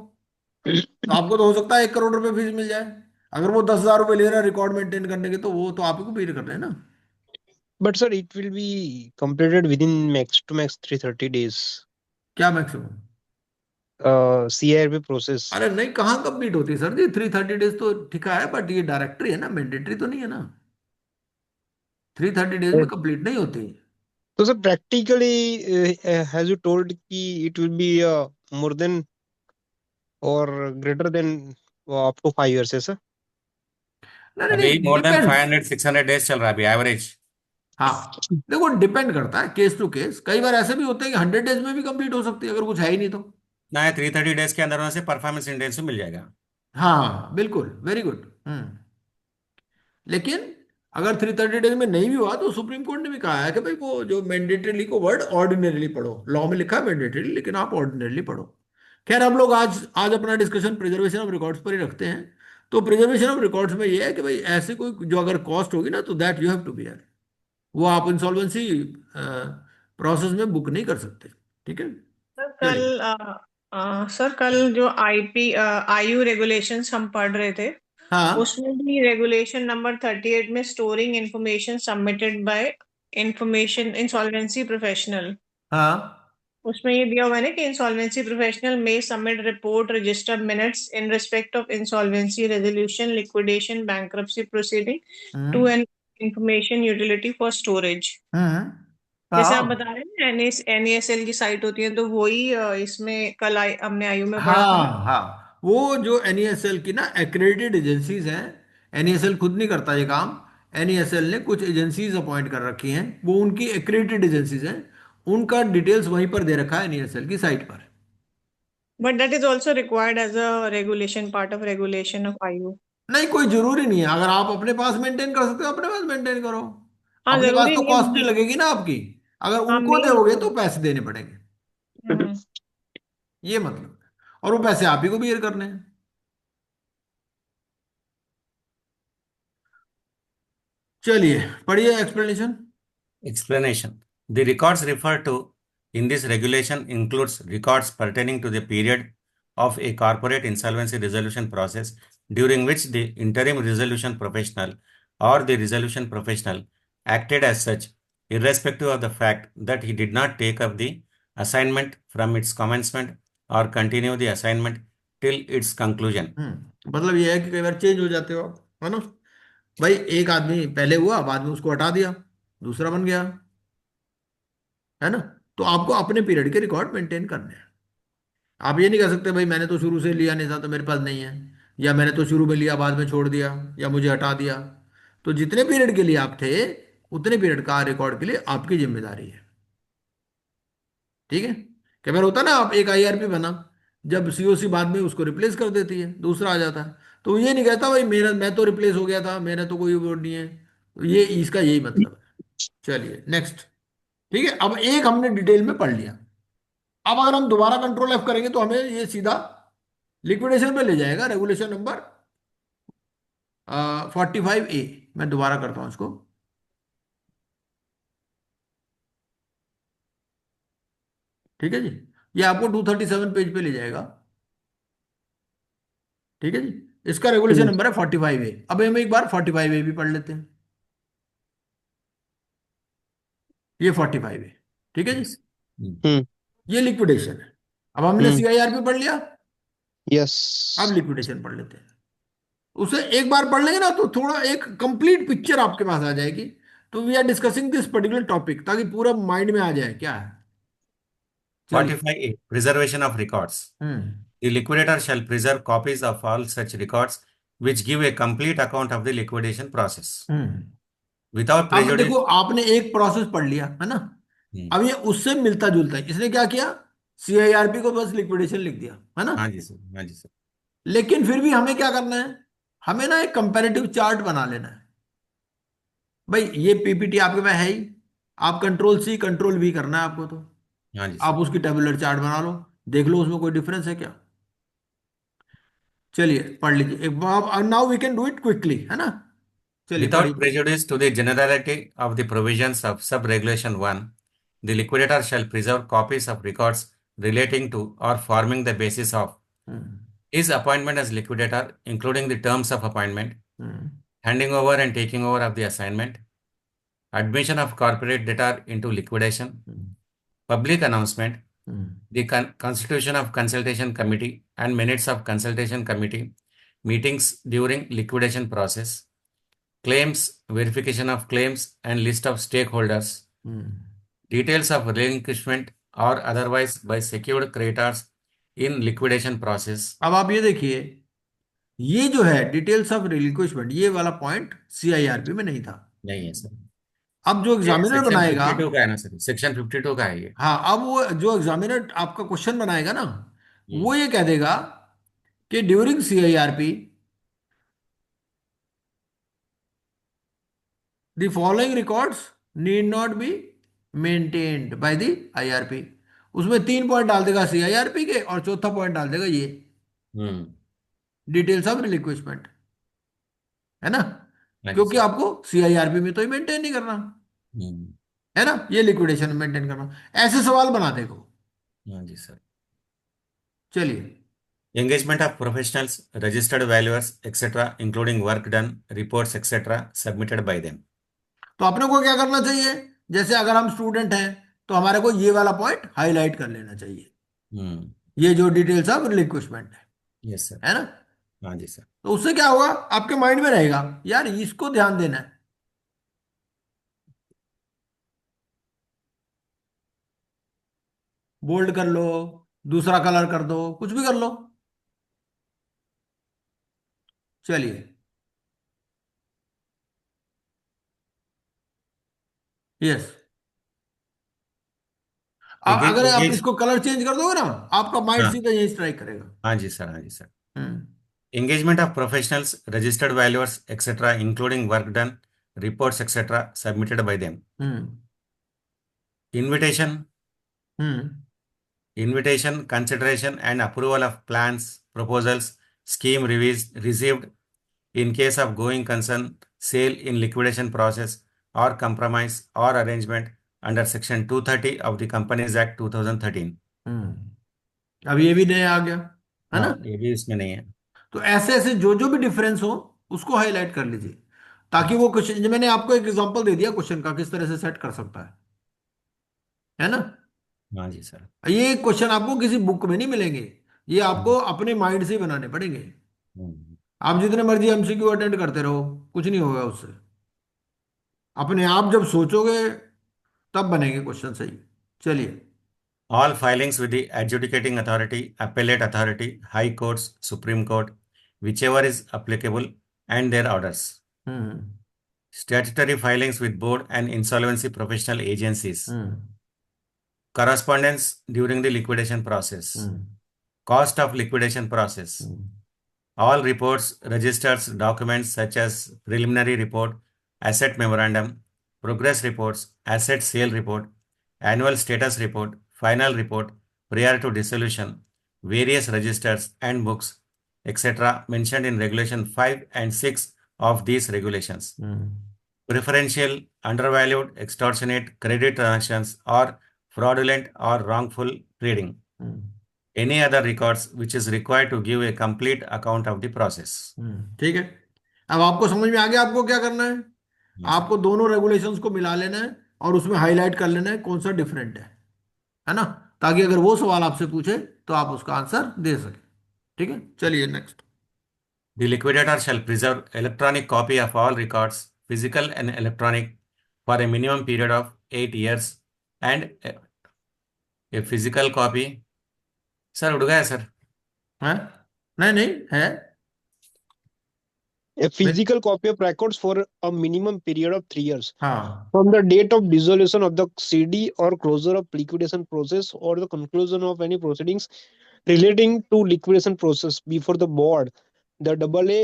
तो आपको तो हो सकता है 1 करोड़ रुपए फीस मिल जाए। अगर वो 10,000 रुपये ले रहा है रिकॉर्ड मेंटेन करने के, तो वो तो आपको पे करना है ना। But sir, it will be completed within max to max 330 days. क्या मैक्सिमम? CIRP process. अरे नहीं, कहाँ कंप्लीट होती है सर जी? 330 डेज तो ठीक है, बट ये डायरेक्टरी है ना, मैंडेटरी तो नहीं है ना। 330 डेज में कंप्लीट नहीं होती। So sir, practically, as you told, ki it will be more than or greater than up to 5 years, है sir? नहीं अभी नहीं, मोर देन डिपेंड। 500 600 डेज चल रहा है अभी एवरेज। हाँ, देखो डिपेंड करता है केस टू केस। कई बार ऐसे भी होते हैं कि 100 डेज में भी कंप्लीट हो सकती है अगर कुछ है ही नहीं तो। ना 330 डेज के अंदर में से परफॉर्मेंस इंडेंस मिल जाएगा। हाँ बिल्कुल, वेरी गुड। लेकिन अगर 330 डेज में नहीं भी हुआ तो सुप्रीम कोर्ट ने भी कहा है कि भाई वो जो मैंडेटरीली को वर्ड ऑर्डिनरीली पढ़ो। लॉ में लिखा है मैंडेटरी, लेकिन आप ऑर्डिनरीली पढ़ो। खैर, हम लोग आज आज अपना डिस्कशन प्रिजर्वेशन ऑफ रिकॉर्ड्स पर ही रखते हैं। तो प्रिजर्वेशन ऑफ रिकॉर्ड्स में ये है कि भाई ऐसे कोई जो अगर कॉस्ट होगी ना, तो that you have to bear. वो आप इंसॉल्वेंसी प्रोसेस में बुक नहीं कर सकते। ठीक है। सर चलिए। कल जो आयु रेगुलेशंस हम पढ़ रहे थे, हाँ उसमें भी रेगुलेशन नंबर 38 में storing information submitted by information insolvency professional, हाँ। उसमें ये दिया हुआ है ना कि इंसॉल्वेंसी प्रोफेशनल में submit report register minutes in respect of insolvency resolution liquidation bankruptcy proceeding to hmm an information utility for storage. हम्म। जैसे आप हाँ बता रहे हैं ना, NASL की साइट होती है, तो वही इसमें कल हमने आयु में पढ़ा था ना। हाँ हाँ, वो जो एनईएसएल की ना एक्रेडिटेड एजेंसीज हैं। एनईएसएल खुद नहीं करता ये काम। एनईएसएल ने कुछ एजेंसीज अपॉइंट कर रखी हैं, वो उनकी एक्रेडिटेड एजेंसीज हैं। उनका डिटेल्स वहीं पर दे रखा है एनईएसएल की साइट पर। But that is also required as a regulation, part of regulation of आयु। नहीं, कोई जरूरी नहीं है। अगर आप अपने पास मेंटेन कर सकते हो, अपने पास मेंटेन करो। हाँ, अपने पास जरूरी तो नहीं कॉस्ट नहीं है। लगेगी ना आपकी। अगर हाँ, उनको मेन दोगे वो तो है। पैसे देने पड़ेंगे। हम्म। ये मतलब है। और वो पैसे आप ही को बियर करने हैं। चलिए, पढ़िए explanation. Explanation. The records referred to in this regulation includes records pertaining to the period of a corporate insolvency resolution process during which the interim resolution professional or the resolution professional acted as such, irrespective of the fact that he did not take up the assignment from its commencement or continue the assignment till its conclusion. मतलब ये है कि कई बार change हो जाते हो आप, है ना। भाई एक आदमी पहले हुआ, बाद में उसको हटा दिया, दूसरा बन गया, है ना। तो आपको अपने पीरियड के रिकॉर्ड मेंटेन करने हैं। आप ये नहीं कह सकते भाई मैंने तो शुरू से लिया नहीं था तो मेरे पास नहीं है, या मैंने तो शुरू में लिया बाद में छोड़ दिया, या मुझे हटा दिया। तो जितने पीरियड के लिए आप थे, उतने पीरियड का रिकॉर्ड के लिए आपकी जिम्मेदारी है। ठीक है। कई बार होता है ना, आप एक आईआरपी बना, जब सीओसी बाद में उसको रिप्लेस कर देती है, दूसरा आ जाता है, तो ये नहीं कहता भाई मेरा मैं तो रिप्लेस हो गया था, मेरा तो कोई वो नहीं है। तो ये इसका यही मतलब है। चलिए नेक्स्ट। ठीक है, अब एक हमने डिटेल में पढ़ लिया। अब अगर हम दोबारा कंट्रोल एफ करेंगे तो हमें ये सीधा लिक्विडेशन पे ले जाएगा। Regulation number 45A। मैं दोबारा करता हूं इसको। ठीक है जी। ये आपको 237 पेज पे ले जाएगा। ठीक है जी। इसका रेगुलेशन हम्म नंबर है 45A। अब हम एक बार 45A भी पढ़ लेते हैं। ये 45A। ठीक है जी। Yes. Hmm. हम्म ये लिक्विडेशन है। अब हमने हम्म सीआईआरपी पढ़ लिया। यस अब लिक्विडेशन पढ़ लेते हैं। उसे एक बार पढ़ लेंगे ना तो थोड़ा एक कंप्लीट पिक्चर आपके पास आ जाएगी। तो we are discussing this particular topic ताकि पूरा माइंड में आ जाए क्या है। चलिए। 45A. Preservation of records. Hmm The liquidator shall preserve copies of all such records which give a complete account of the liquidation process. Hmm. Without अब देखो, prejudice. आपने एक प्रोसेस पढ़ लिया है ना। Hmm. अब ये उससे मिलता जुलता है। इसने क्या किया, सीआईआरपी को बस लिक्विडेशन लिख दिया, है ना। हाँ जी सर, हाँ जी सर। लेकिन फिर भी हमें क्या करना है, हमें ना एक कंपैरेटिव चार्ट बना लेना है। भाई ये पीपीटी आपके पास है ही। आप कंट्रोल सी कंट्रोल वी करना है आपको। तो हाँ जी आप सर। उसकी टेबुलर चार्ट बना लो, देख लो उसमें कोई डिफरेंस है क्या। चलिए पढ़ लीजिए एक बार। Now we can do it quickly, है ना। चलिए Without पढ़िए। prejudice to the generality of the provisions of sub-regulation 1, the liquidator shall preserve copies of records relating to or forming the basis of hmm, his appointment as liquidator, including the terms of appointment, hmm, handing over and taking over of the assignment, admission of corporate debtor into liquidation, hmm, public announcement, hmm, the constitution of consultation committee and minutes of consultation committee meetings during liquidation process, claims, verification of claims and list of stakeholders, hmm. details of relinquishment or otherwise by secured creditors in liquidation process. अब आप ये देखिए, ये जो है details of रिलिक्विशमेंट, ये वाला point CIRP में नहीं था। नहीं है सर, अब जो ये एग्जामिनर सेक्शन बनाएगा, 52 का है ना सर, सेक्शन 52 का है ये। हाँ, अब वो जो एग्जामिनर आपका क्वेश्चन बनाएगा ना, वो हम्म, ये कह देगा कि during CIRP the following records need not be maintained by the IRP. उसमें 3 पॉइंट डाल देगा सीआईआरपी के, और चौथा पॉइंट डाल देगा ये हम्म, डिटेल्स ऑफ रिलिक्विशमेंट, है ना, हाँ जी क्योंकि सर। आपको सीआईआरपी में तो ही मेंटेन नहीं करना, हम्म, है ना, ये लिक्विडेशन में मेंटेन करना। ऐसे सवाल बना देगा। हाँ जी सर। चलिए। Engagement of professionals, registered valuers, etc., including work done, reports, etc., submitted by them. तो अपने को क्या करना चाहिए, जैसे अगर हम स्टूडेंट हैं तो हमारे को ये वाला पॉइंट हाईलाइट कर लेना चाहिए, हम्म, ये जो डिटेल्स ऑफ रिलिक्विशमेंट यस सर। है ना। हाँ जी सर। तो उससे क्या होगा, आपके माइंड में रहेगा यार इसको ध्यान देना है। बोल्ड कर लो, दूसरा कलर कर दो, कुछ भी कर लो। चलिए। यस। अब अगर आप Engage, इसको कलर चेंज कर दोगे ना, आपका माइंड हाँ सीधा यही स्ट्राइक करेगा। हाँ जी सर, हाँ जी sir. Hmm, Engagement of professionals, registered valuers, etc., including work done, reports, etc., submitted by them. Hmm, Invitation, hmm, consideration, and approval of plans, proposals, scheme reviews received in case of going concern, sale in liquidation process, or compromise or arrangement under Section 230 of the Companies Act 2013. अब ये भी नया आ गया, है ना। हाँ, ये भी इसमें नहीं है। तो ऐसे ऐसे जो जो भी डिफरेंस हो उसको हाईलाइट कर लीजिए, ताकि वो क्वेश्चन, मैंने आपको एक एग्जांपल दे दिया क्वेश्चन का किस तरह से सेट कर सकता है ना। हाँ जी सर। ये क्वेश्चन आपको किसी बुक में नहीं मिलेंगे, ये आपको हम्म, अपने माइंड से ही बनाने पड़ेंगे। हम्म। आप जितने मर्जी एमसीक्यू अटेंड करते रहो, कुछ नहीं होगा उससे। अपने आप जब सोचोगे तब बनेंगे क्वेश्चन सही। चलिए। All filings with the adjudicating authority, appellate authority, high courts, Supreme Court, whichever is applicable, and their orders. Hmm, Statutory filings with board and insolvency professional agencies. Hmm, Correspondence during the liquidation process. Hmm, Cost of liquidation process. Hmm, All reports, registers, documents such as preliminary report, asset memorandum, progress reports, asset sale report, annual status report, final report prior to dissolution, various registers and books, etc., mentioned in Regulation 5 and 6 of these regulations. Hmm, Preferential, undervalued, extortionate credit transactions, or fraudulent or wrongful trading. Hmm, Any other records which is required to give a complete account of the process. ठीक है। अब आपको समझ में आ गया आपको क्या करना है। Yes, sir. आपको दोनों रेगुलेशंस को मिला लेना है और उसमें हाईलाइट कर लेना है कौन सा डिफरेंट है ना, ताकि अगर वो सवाल आपसे पूछे तो आप उसका आंसर दे सके। ठीक है, चलिए next. The liquidator shall preserve electronic copy of all records, physical and electronic, for a minimum period of 8 years, and a physical copy. Sir उड़ गया सर। है, नहीं नहीं है। A physical copy of records for a minimum period of 3 years हाँ, from the date of dissolution of the CD or closure of liquidation process or the conclusion of any proceedings relating to liquidation process before the board, the AA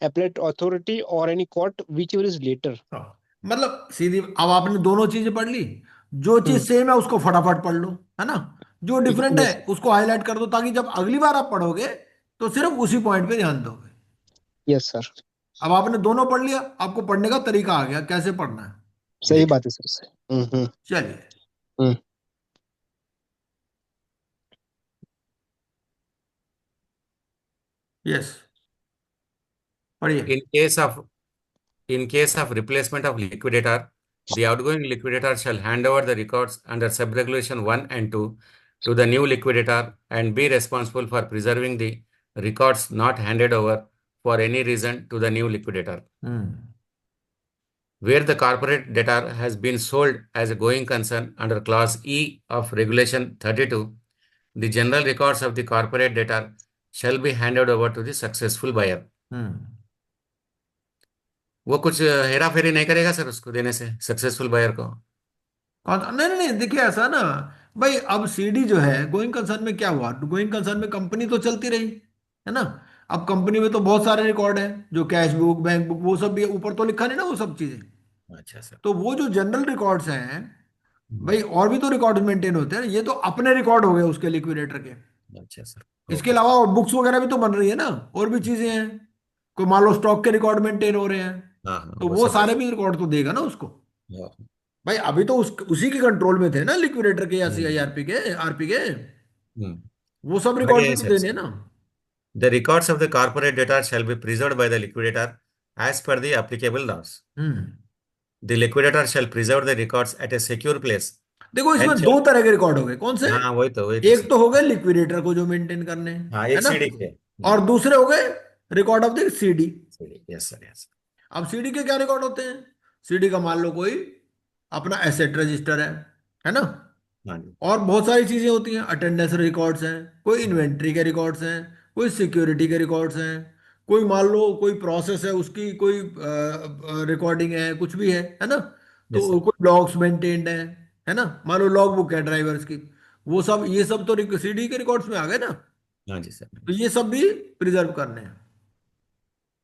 appellate authority or any court whichever is later. हाँ। मतलब सीधी, अब आपने दोनों चीजें पढ़ ली। जो चीज same है उसको फटाफट पढ़ लो, है ना। जो डिफरेंट है Yes, उसको हाईलाइट कर दो, ताकि जब अगली बार आप पढ़ोगे तो सिर्फ उसी पॉइंट पे ध्यान दोगे। yes, sir. अब आपने दोनों पढ़ लिया, आपको पढ़ने का तरीका आ गया कैसे पढ़ना है। सही जी बात है सर से। चलिए, हम्म। यस, पढ़िए। in case of in case of replacement of liquidator, the outgoing liquidator shall hand over the records under subregulation 1 and 2 to the new liquidator and be responsible for preserving the records not handed over for any reason to the new liquidator. Where the corporate debtor has been sold as a going concern under Clause E of Regulation 32, the general records of the corporate debtor shall be handed over to the successful buyer. वो कुछ हेरा फेरी नहीं करेगा sir उसको देने से, successful buyer को? नहीं नहीं नहीं, देखिए ऐसा ना भाई, अब सीडी जो है गोइंग कंसर्न में क्या हुआ, गोइंग कंसर्न में कंपनी तो चलती रही, है ना। अब कंपनी में तो बहुत सारे रिकॉर्ड है, जो कैश बुक, बैंक बुक, वो सब भी ऊपर तो लिखा नहीं ना वो सब चीजें। अच्छा सर। तो वो जो जनरल रिकॉर्ड्स हैं हम्म, भाई, और भी तो रिकॉर्ड मेंटेन होते हैं, ये तो अपने रिकॉर्ड हो गए उसके लिक्विडेटर के। अच्छा सर। इसके ओके। अलावा बुक्स वगैरह भी तो बन रही है ना, और भी चीजें हैं। कोई मान लो स्टॉक के रिकॉर्ड मेंटेन हो रहे हैं, हाँ हाँ, तो वो वो सब सारे भी रिकॉर्ड तो देगा ना उसको। हाँ, भाई अभी तो उसी के कंट्रोल में थे ना लिक्विडेटर के, या हम्म, सीआईआरपी के, आरपी के। हम्म, वो सब रिकॉर्ड बढ़िया भी है तो सर देने सर। ना। The records of the corporate debtor shall be preserved by the liquidator as per the applicable laws. Hmm. The liquidator shall preserve the records at a secure place देखो and इसमें shall, दो तरह के record हो गए, कौन से? हाँ वही तो एक सर। तो हो गए लिक्विडेटर को जो मेंटेन करने हैं, हाँ, है एक ना। सीढ़ी थे। और दूसरे हो गए record of the CD. Yes sir, yes. अब सीडी के क्या रिकॉर्ड होते हैं? सीडी का मान लो कोई अपना एसेट रजिस्टर है ना। हाँ जी। और बहुत सारी चीजें होती हैं, अटेंडेंस रिकॉर्ड्स हैं, कोई हाँ, इन्वेंट्री के रिकॉर्ड्स हैं, कोई सिक्योरिटी के रिकॉर्ड्स हैं, कोई मान लो कोई प्रोसेस है उसकी कोई रिकॉर्डिंग है, कुछ भी है ना। यस तो सर। कोई लॉग्स मेंटेन्ड है ना, मान लो लॉग बुक है ड्राइवर्स की। वो सब, ये सब तो सीडी के रिकॉर्ड्स में आ गए ना। हाँ जी सर। तो ये सब भी प्रिजर्व करने हैं।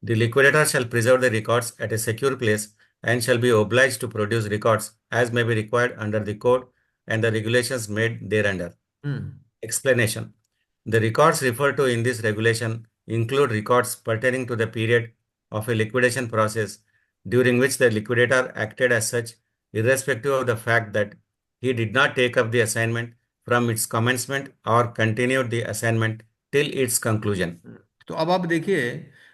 The liquidator shall preserve the records at a secure place and shall be obliged to produce records as may be required under the code and the regulations made thereunder. Hmm. Explanation. The records referred to in this regulation include records pertaining to the period of a liquidation process during which the liquidator acted as such, irrespective of the fact that he did not take up the assignment from its commencement or continued the assignment till its conclusion. तो अब आप देखिए,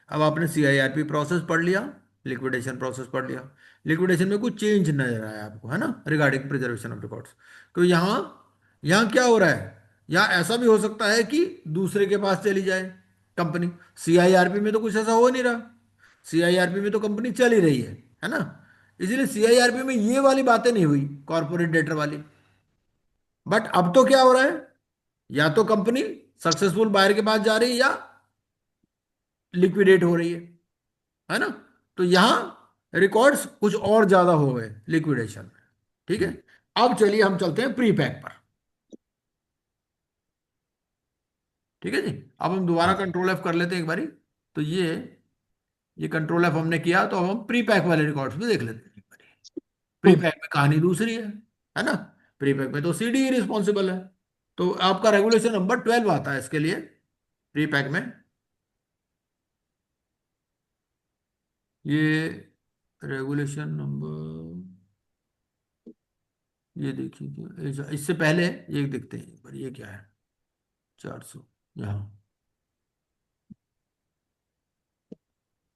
अब आपने CIRP process पढ़ लिया, liquidation process पढ़ लिया। लिक्विडेशन में कुछ चेंज नजर आया आपको, है ना, रिगार्डिंग प्रिजर्वेशन ऑफ रिकॉर्ड्स। तो यहाँ यहाँ क्या हो रहा है? यहाँ ऐसा भी हो सकता है कि दूसरे के पास चली जाए कंपनी। सीआईआरपी में तो कुछ ऐसा हो नहीं रहा, सीआईआरपी में तो कंपनी चल ही रही है ना। इसीलिए सीआईआरपी में ये वाली बातें नहीं हुई, कॉर्पोरेट डेटर वाली। बट अब तो क्या हो रहा है, या तो कंपनी सक्सेसफुल बायर के पास जा रही है, या लिक्विडेट हो रही है ना। तो यहां रिकॉर्ड्स कुछ और ज्यादा हो गए लिक्विडेशन में। ठीक है। अब चलिए हम चलते हैं प्री पैक पर। ठीक है जी। अब हम दोबारा हाँ, कंट्रोल एफ कर लेते हैं एक बारी। तो ये कंट्रोल एफ हमने किया, तो अब हम प्री पैक वाले रिकॉर्ड्स भी देख लेते हैं एक बारी। प्री पैक में कहानी दूसरी है ना। प्री पैक में तो सीडी ही रिस्पॉन्सिबल है। तो आपका रेगुलेशन नंबर 12 आता है इसके लिए, प्री पैक में। ये रेगुलेशन नंबर, ये देखिए, इससे पहले ये देखते हैं एक बार, ये क्या है, 400। यहाँ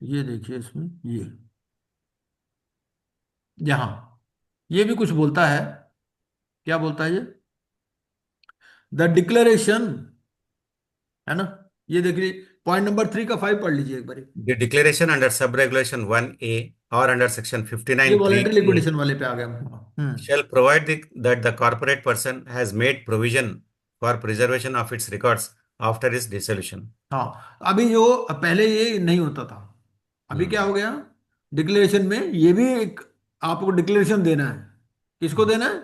ये देखिए, इसमें यहाँ ये भी कुछ बोलता है। क्या बोलता है ये? द डिक्लेरेशन, है ना। ये देखिए, पॉइंट नंबर 3 का 5 पढ़ लीजिए एक बार। the declaration under subregulation 1A or under section ये वॉलेंटरी 59(3)(a) लिक्विडेशन वाले पे आ गए हम। shall provide that the corporate person has made provision for preservation of its records after its dissolution. हाँ, अभी जो पहले ये नहीं होता था, अभी क्या हम्म, हो गया, डिक्लेरेशन में ये भी एक आपको डिक्लेरेशन देना है। किसको हम्म, देना है?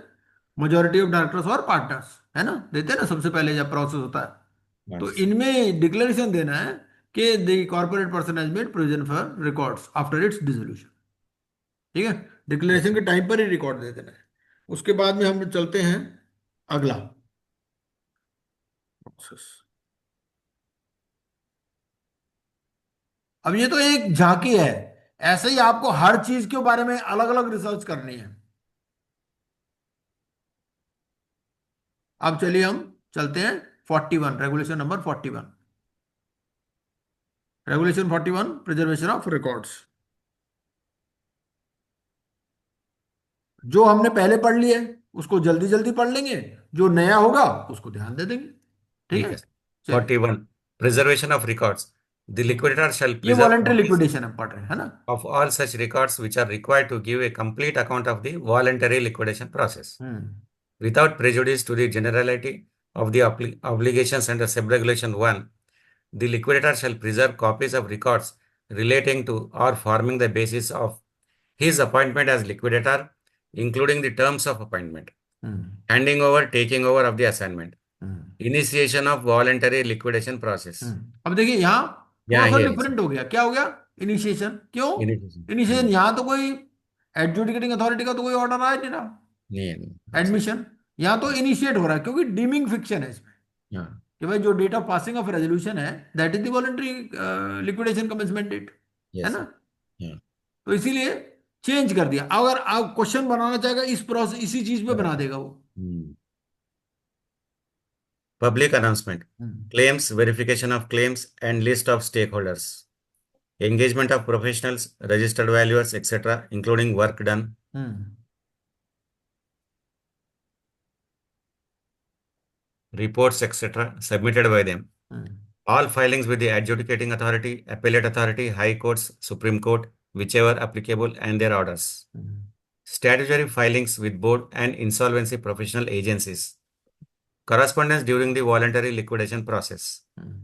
मेजोरिटी ऑफ डायरेक्टर्स और पार्टनर्स, है ना, देते हैं ना सबसे पहले जब प्रोसेस होता है। हाँ तो जी सर। इनमें डिक्लेरेशन देना है कि the corporate person has made provision for records after it's dissolution. ठीक है। Yes declaration sir. के टाइम पर ही रिकॉर्ड दे देना है। उसके बाद में हम चलते हैं अगला प्रोसेस। अब ये तो एक झांकी है ऐसे ही आपको हर चीज के बारे में अलग अलग रिसर्च करनी है। अब चलिए हम चलते हैं 41, regulation number 41। Regulation 41, preservation of records. जो हमने पहले पढ़ लिए उसको जल्दी जल्दी पढ़ लेंगे, जो नया होगा उसको ध्यान दे देंगे। ठीक ठीक है, है। चलिए। 41 preservation of records. The liquidator shall ये preserve वॉलेंट्री copies लिक्विडेशन हम पढ़ रहे हैं, है ना? of all such records which are required to give a complete account of the voluntary liquidation process hmm without prejudice to the generality of the obligations under subregulation 1. The liquidator shall preserve copies of records relating to or forming the basis of his appointment as liquidator, including the terms of appointment, hmm handing over, taking over of the assignment, hmm initiation of voluntary liquidation process. अब देखिए यहाँ थोड़ा Yeah, सा here is different हो गया। क्या हो गया? इनिशिएशन। क्यों initiation. इनिशिएशन? यहाँ तो कोई एडजुडिकेटिंग अथॉरिटी का तो कोई ऑर्डर आया नहीं ना। नहीं, एडमिशन यहाँ तो इनिशिएट हो रहा है, क्योंकि डीमिंग फिक्शन है इसमें हाँ, कि भाई जो date of passing of resolution है that is the voluntary liquidation commencement date, है yes, ना? हाँ, तो इसीलिए चेंज कर दिया। अगर आप क्वेश्चन बनाना चाहेगा इस प्रोसेस इसी चीज पे बना देगा वो। Public announcement, hmm claims, verification of claims, and list of stakeholders, engagement of professionals, registered valuers, etc., including work done, hmm reports, etc., submitted by them. Hmm All filings with the adjudicating authority, appellate authority, high courts, Supreme Court, whichever applicable, and their orders. Hmm Statutory filings with board and insolvency professional agencies. Correspondence during the voluntary liquidation process. Hmm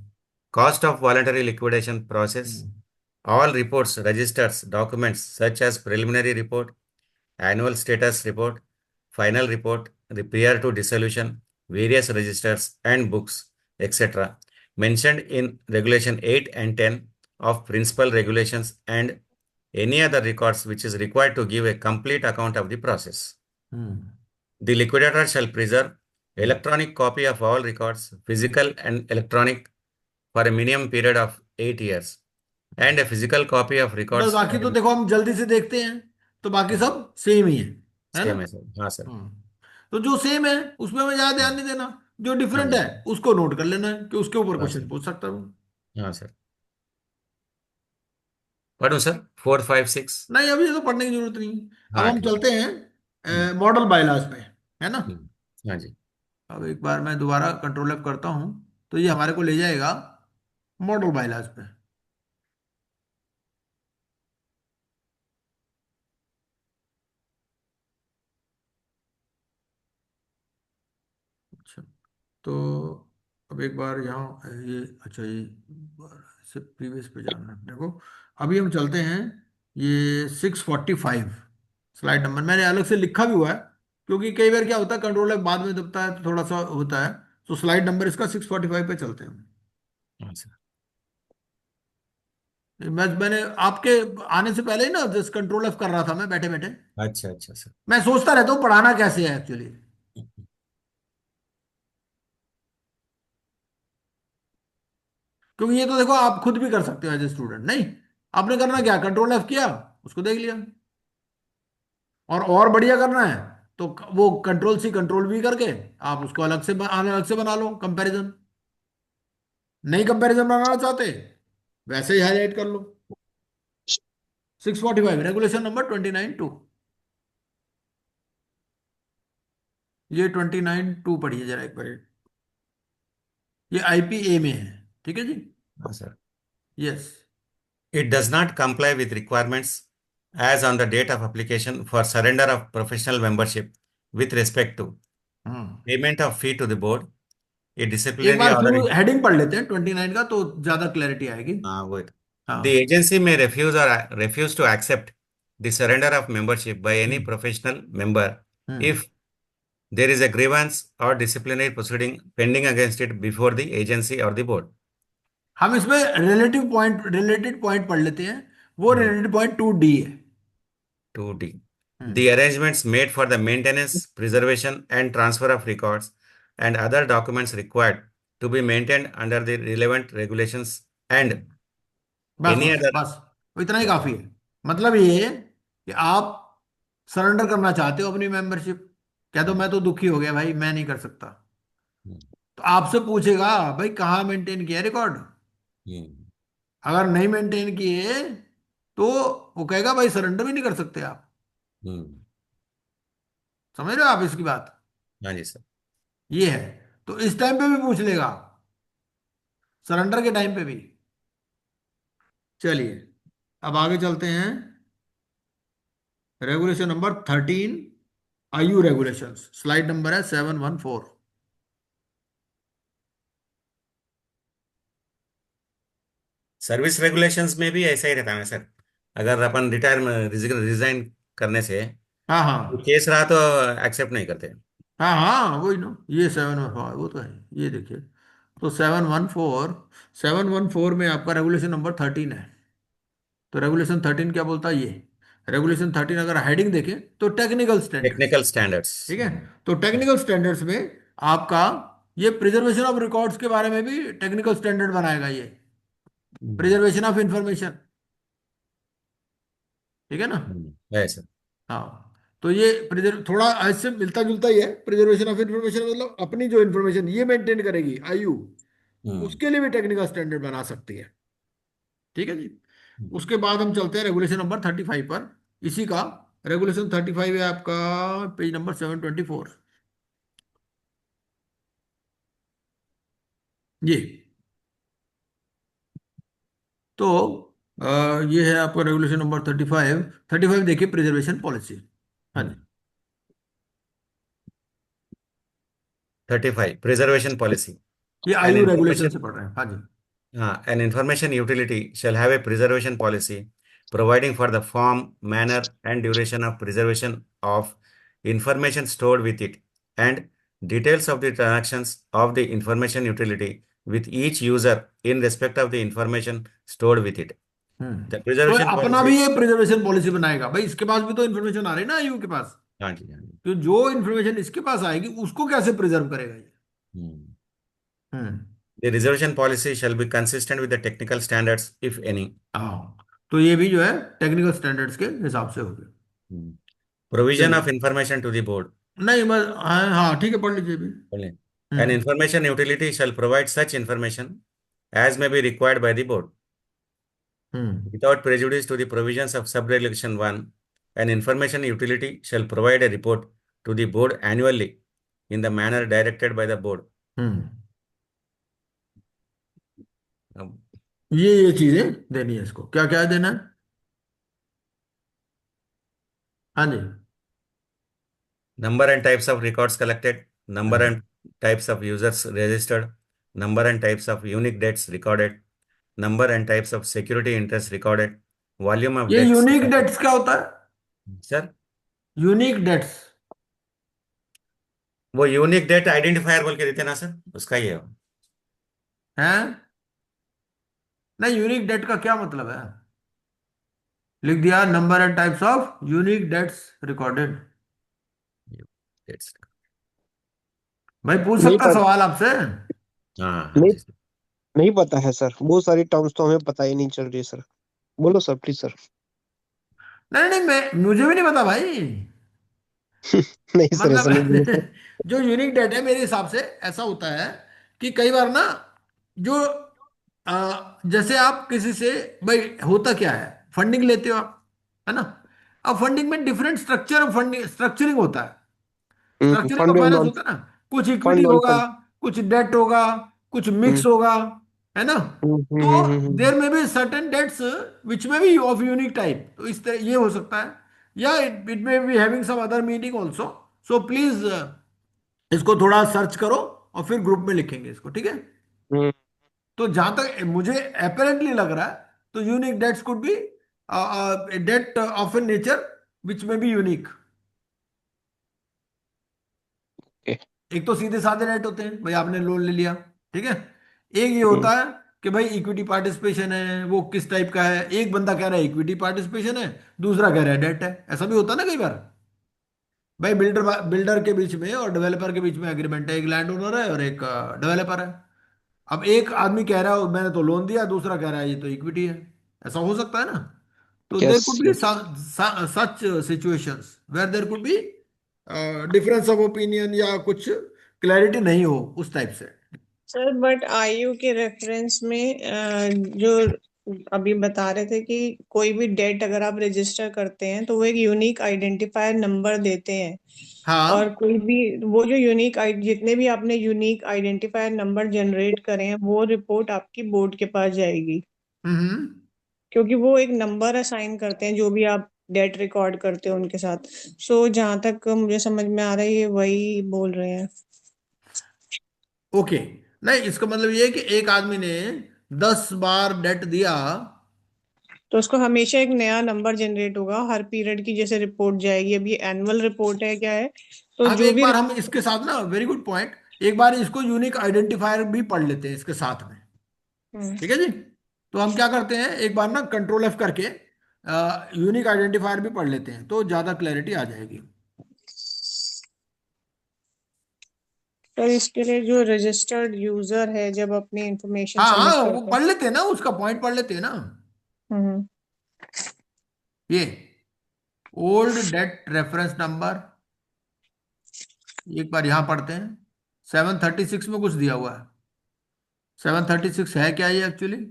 Cost of voluntary liquidation process. Hmm All reports, registers, documents such as preliminary report, annual status report, final report, the prior to dissolution, various registers and books, etc., mentioned in Regulation 8 and 10 of Principal Regulations, and any other records which is required to give a complete account of the process. Hmm The liquidator shall preserve electronic copy of all records, physical and electronic, for a minimum period of 8 years, and a physical copy of बस records. बाकी तो देखो हम जल्दी से देखते हैं, तो बाकी सब सेम ही है ना? सेम है सर, हाँ सर, हम्म तो जो सेम है उसमें हमें ज्यादा ध्यान नहीं देना, जो हाँ डिफरेंट जी, है उसको नोट कर लेना है कि उसके ऊपर हाँ क्वेश्चन सर, पूछ सकता हूँ। हाँ सर। पढ़ूँ सर 4, 5, 6? नहीं, अभी ये तो पढ़ने की जरूरत नहीं। अब हाँ हम ठीक चलते है। हैं मॉडल बायलॉज पे, है ना? हाँ जी, अब एक बार मैं दोबारा कंट्रोल एफ करता हूँ तो ये हमारे को ले जाएगा मॉडल बायलॉज पे। अच्छा, तो अब एक बार यहाँ ये, अच्छा ये से प्रीवियस पे जाना है अपने को। अभी हम चलते हैं ये 645 स्लाइड नंबर। मैंने अलग से लिखा भी हुआ है क्योंकि कई बार क्या होता है कंट्रोल एफ बाद में दबता है तो थोड़ा सा होता है। तो स्लाइड नंबर इसका 645 पे चलते हैं। हाँ सर, मैंने आपके आने से पहले ही ना जस्ट कंट्रोल एफ कर रहा था मैं बैठे बैठे। अच्छा अच्छा सर। मैं सोचता रहता हूँ पढ़ाना कैसे है एक्चुअली। क्योंकि ये तो देखो आप खुद भी कर सकते हो एज ए स्टूडेंट। नहीं, आपने करना क्या, कंट्रोल एफ किया, उसको देख लिया। और बढ़िया करना है तो वो कंट्रोल सी कंट्रोल वी करके आप उसको अलग से बना लो कंपैरिजन। नहीं कंपैरिजन बनाना चाहते वैसे ही हाईलाइट कर लो। 645 रेगुलेशन नंबर 29(2). ये 29(2) पढ़िए जरा एक बार। ये आईपीए में है, ठीक है जी। हाँ sir. Yes. It does not comply with requirements as on the date of application for surrender of professional membership with respect to हाँ, payment of fee to the board, a एक disciplinary बार order. शुरू heading पढ़ लेते हैं 29 का तो ज्यादा clarity आएगी। हाँ वो है। हाँ। The agency may refuse to accept the surrender of membership by any hmm professional member hmm if there is a grievance or disciplinary proceeding pending against it before the agency or the board. हम इसमें related point पढ़ लेते हैं। वो Hmm. Related point 2D है। 2D. Hmm The arrangements made for the maintenance, preservation, and transfer of records and other documents required to be maintained under the relevant regulations and बस any बस other. बस इतना ही Yeah. काफी है। मतलब ये कि आप सरेंडर करना चाहते हो अपनी मेंबरशिप, कह दो मैं तो दुखी हो गया भाई, मैं नहीं कर सकता, हम्म, तो आपसे पूछेगा भाई कहाँ मेंटेन किया रिकॉर्ड। हम्म, अगर नहीं मेंटेन किए तो वो कहेगा भाई सरेंडर भी नहीं कर सकते आप। हम्म, समझ रहे हो आप इसकी बात? हाँ जी सर। ये है। तो इस टाइम पे भी पूछ लेगा, सरेंडर के टाइम पे भी। चलिए अब आगे चलते हैं। रेगुलेशन नंबर 13, आयु रेगुलेशंस, स्लाइड नंबर है 714। सर्विस रेगुलेशंस में भी ऐसा ही रहता है सर। अगर अपन रिजाइन करने से हाँ केस रहा तो एक्सेप्ट नहीं करते। हाँ वही ना, ये 714 वो तो है। ये देखिए, तो 714 में आपका रेगुलेशन नंबर 13 है। तो रेगुलेशन 13 क्या बोलता है ये? रेगुलेशन 13 अगर हेडिंग देखें तो टेक्निकल स्टैंडर्ड्स। Technical standards. ठीक है। तो टेक्निकल स्टैंडर्ड्स में आपका ये प्रिजर्वेशन ऑफ रिकॉर्ड्स के बारे में भी टेक्निकल स्टैंडर्ड बनाएगा ये, प्रिजर्वेशन ऑफ इंफॉर्मेशन। ठीक है ना? है सर। हाँ। तो ये प्रिजर्व थोड़ा ऐसे मिलता जुलता ही है। प्रिजर्वेशन ऑफ इंफॉर्मेशन मतलब अपनी जो इंफॉर्मेशन ये मेंटेन करेगी आयु, हम्म, उसके लिए भी टेक्निकल स्टैंडर्ड बना सकती है। ठीक है जी। उसके बाद हम चलते हैं रेगुलेशन नंबर 35 पर। इसी का रेगुलेशन 35 है आपका, पेज नंबर 724। ये तो ये है आपका रेगुलेशन नंबर 35। 35 देखिए, प्रिजर्वेशन पॉलिसी। हाँ जी। 35 प्रिजर्वेशन पॉलिसी। ये एन आयु रेगुलेशन से इंफॉर्मेशन पढ़ रहे हैं। हाँ जी। an information utility shall have a preservation policy providing for the form, manner, and duration of preservation of information stored with it, and details of the transactions of the information utility with each user in respect of the information stored with it. The तो preservation अपना भी policy। ये preservation policy बनाएगा भाई, इसके पास भी तो information आ रही है ना आयु के पास। हाँ जी, हाँ जी। तो जो इन्फॉर्मेशन इसके पास आएगी उसको कैसे प्रिजर्व करेगा ये? हम्म। हम्म। The reservation policy shall be consistent with the technical standards, if any. हाँ, तो ये भी जो है टेक्निकल स्टैंडर्ड्स के हिसाब से हो गया। Hmm. Provision चलिए, of information to the board. नहीं बस हाँ हाँ, ठीक है, पढ़ लीजिए भी। Only. An hmm. information utility shall provide such information as may be required by the board. Hmm. Without prejudice to the provisions of Subregulation 1, an information utility shall provide a report to the board annually in the manner directed by the board. Hmm. Um, ये चीजें देनी है इसको, क्या क्या देना है? हाँ जी। Number and types of records collected, number and types of users registered, number and types of unique dates recorded, number and types of security interests recorded, volume of ये dates यूनिक recorded. डेट्स क्या होता है? Sir, unique dates वो unique date identifier बोल के देते हैं ना सर, उसका ही है। हैं? नहीं, यूनिक डेट का क्या मतलब है? लिख दिया number and types of unique dates recorded. Dates। भाई पूछ नहीं सकता पता। सवाल आपसे? हाँ हाँ नहीं, जी सर। नहीं पता है सर, बहुत सारी टर्म्स तो हमें पता ही नहीं चल रही सर। बोलो सर, प्लीज सर। नहीं नहीं, मैं मुझे भी नहीं पता भाई। नहीं सर, मतलब ऐसा नहीं बोलो सर। जो यूनिक डेट है मेरे हिसाब से ऐसा होता है कि कई बार ना, जो जैसे आप किसी से, भाई होता क्या है, फंडिंग लेते हो आप, है ना? अब फंडिंग में different structure of funding, structuring होता है। स्ट्रक्चरिंग ऑफ फंड और फाइनेंस नॉन होता है ना, कुछ इक्विटी फंड, नॉन होगा, फंड। कुछ डेट होगा, कुछ मिक्स होगा, है ना? तो देयर में be certain dates which may B of unique type, तो इस तरह ये हो सकता है, या it may be having some other meaning also. So please इसको थोड़ा सर्च करो और फिर ग्रुप में लिखेंगे इसको, ठीक है? तो जहां तक मुझे अपेरेंटली लग रहा है, तो unique debts could be debt of a nature which may be unique. एक तो सीधे साधे रेट होते हैं, भाई आपने लोन ले लिया, ठीक है। एक ये होता है कि भाई इक्विटी पार्टिसिपेशन है, वो किस टाइप का है, एक बंदा कह रहा है इक्विटी पार्टिसिपेशन है, दूसरा कह रहा है डेट है। ऐसा भी होता है ना कई बार। भाई बिल्डर बिल्डर के बीच में और डेवलपर के बीच में एग्रीमेंट है, एक लैंड ओनर है और एक डेवलपर है। अब एक आदमी कह रहा है मैंने तो लोन दिया, दूसरा कह रहा है ये तो इक्विटी है। ऐसा हो सकता है ना? तो there Yes, could be yes. Such situations where there could be difference of opinion या कुछ क्लैरिटी नहीं हो उस टाइप से। सर बट आयु के रेफरेंस में जो अभी बता रहे थे कि कोई भी डेट अगर आप रजिस्टर करते हैं तो वो एक यूनिक आइडेंटिफायर नंबर देते हैं, और हाँ। कोई भी वो जो जितने भी आपने यूनिक आइडेंटिफायर नंबर जनरेट करे हैं वो रिपोर्ट आपकी बोर्ड के पास जाएगी, हम्म। क्योंकि वो एक नंबर असाइन करते हैं जो भी आप डेट रिकॉर्ड करते हो उनके साथ। सो जहां तक मुझे समझ में आ रहा है ये वही बोल रहे हैं। ओके। नहीं, इसका मतलब ये है कि एक आदमी ने 10 बार डेट दिया। तो उसको हमेशा एक नया नंबर जनरेट होगा हर पीरियड की, जैसे रिपोर्ट जाएगी। अब ये एनुअल रिपोर्ट है क्या है, तो अब जो एक भी बार हम इसके साथ ना, वेरी गुड पॉइंट, एक बार इसको यूनिक आइडेंटिफायर भी पढ़ लेते हैं इसके साथ में। हम्म, ठीक है जी। तो हम क्या करते हैं, एक बार ना कंट्रोल एफ करके यूनिक आइडेंटिफायर भी पढ़ लेते हैं तो ज्यादा क्लैरिटी आ जाएगी। तो इसके लिए जो रजिस्टर्ड यूजर है जब अपनी इंफॉर्मेशन हाँ सबमिट हाँ, वो करता है। पढ़ लेते हैं ना, उसका पॉइंट पढ़ लेते हैं ना। हम्म, ये ओल्ड डेट रेफरेंस नंबर, एक बार यहां पढ़ते हैं। 736 में कुछ दिया हुआ है। 736 है क्या ये एक्चुअली?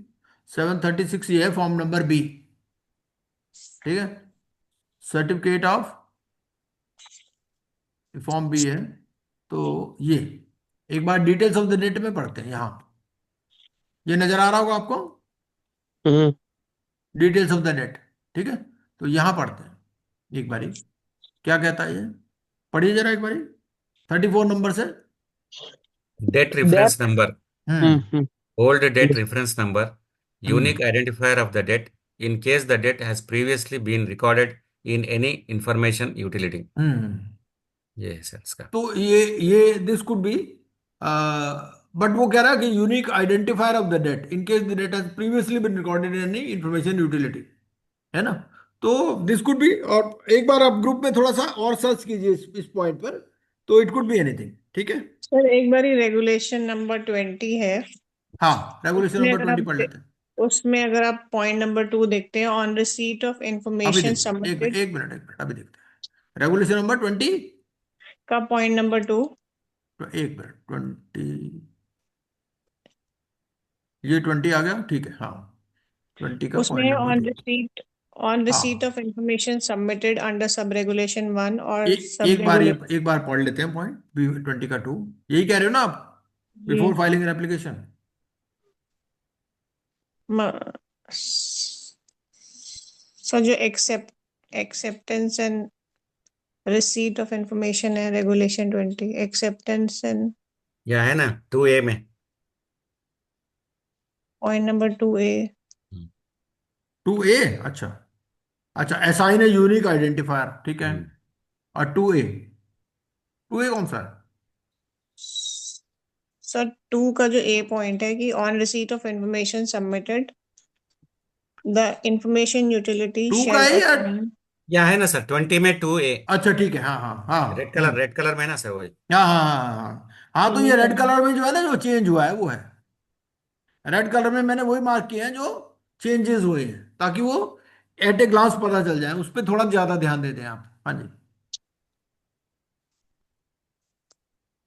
736 ये है फॉर्म नंबर बी। ठीक है। सर्टिफिकेट ऑफ, फॉर्म बी है। तो ये एक बार डिटेल्स ऑफ द डेट में पढ़ते हैं यहाँ। ये नजर आ रहा होगा आपको, Mm-hmm. Details of the debt. ठीक है। तो यहाँ पढ़ते हैं एक बारी, क्या कहता है ये, पढ़िए जरा एक बारी 34 नंबर से। Date That. reference number, hmm. Mm-hmm. old date Yes. reference number, unique hmm. identifier of the date in case the date has previously been recorded in any information utility. हम्म। ये है सर इसका। तो ये this could be, but वो कह रहा है कि unique identifier of the debt in case the debt has previously been recorded in any information utility, है ना। तो दिस कुड बी, और एक बार आप ग्रुप में थोड़ा सा और सर्च कीजिए इस पॉइंट पर, तो इट कुड बी एनीथिंग। ठीक है। सर एक बारी रेगुलेशन नंबर 20 है, हाँ, रेगुलेशन उसमें नंबर अगर 20 पढ़ आप लेते हैं। उसमें अगर आप पॉइंट नंबर 2 देखते हैं, ऑन रिसीट ऑफ अभी इंफॉर्मेशन देखते हैं, सबमिटेड एक मिनट अभी देखते हैं। रेगुलेशन नंबर 20, का पॉइंट नंबर 2, एक मिनट, 20, ये 20 आ गया, ठीक है, हाँ। 20 का पॉइंट उसमें नंबर 2। ऑन रिसीट हाँ, of information submitted under sub regulation 1 और सब एक बार पढ़ लेते हैं पॉइंट बी 20 का 2। यही कह रहे हो ना आप, before regulation. Filing an application. Sir जो acceptance and receipt of information है रेगुलेशन 20, एक्सेप्टेंस एंड यह है ना 2A में। Point number 2A। 2A, अच्छा। अच्छा, असाइन है यूनिक आइडेंटिफायर, ठीक है। हम्म। और 2A, 2A कौन सा है? सर 2 का जो ए पॉइंट है कि on receipt of information submitted the information utility 2 का शेल है या? असाइन। यह है ना सर 20 में 2A। अच्छा ठीक है, हाँ हाँ हाँ, रेड कलर में है ना सर वही। हाँ हाँ हाँ हाँ हाँ। हाँ, तो ये रेड कलर में जो है ना, जो चेंज हुआ है वो है। रेड कलर में मैंने वही मार्क किया है जो चेंजेस हुए हैं, ताकि वो एट ए ग्लांस पता चल जाए, उस पर थोड़ा ज्यादा ध्यान देते हैं आप। हाँ जी।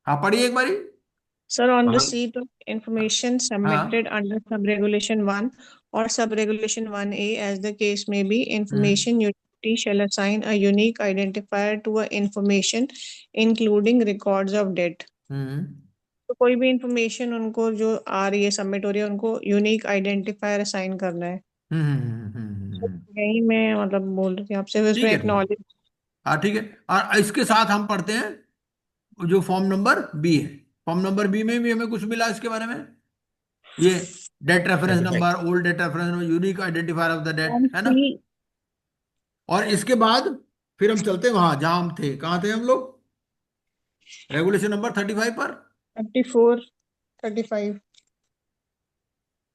हाँ, पढ़िए एक बारी। Sir, on हाँ receipt of information submitted हाँ। under sub-regulation 1 or sub-regulation 1A, as the case may be, hmm. information utility shall assign a unique identifier to a information, including records of debt. हम्म। तो कोई भी information उनको जो आ रही है, submit हो रही है, उनको यूनिक आइडेंटिफायर असाइन करना है। तो यही मैं मतलब बोल रही थी आपसे, ठीक उसमें है, ठीक है। एक्नॉलेज। हाँ ठीक है। और इसके साथ हम पढ़ते हैं जो फॉर्म नंबर बी है। फॉर्म नंबर बी में भी हमें कुछ मिला इसके बारे में, ये debt reference 35। Number, old debt reference number, unique identifier of the debt, form है ना। सी और इसके बाद फिर हम चलते हैं वहां जहां हम थे, कहाँ थे हम लोग, रेगुलेशन नंबर 35 पर। 34 35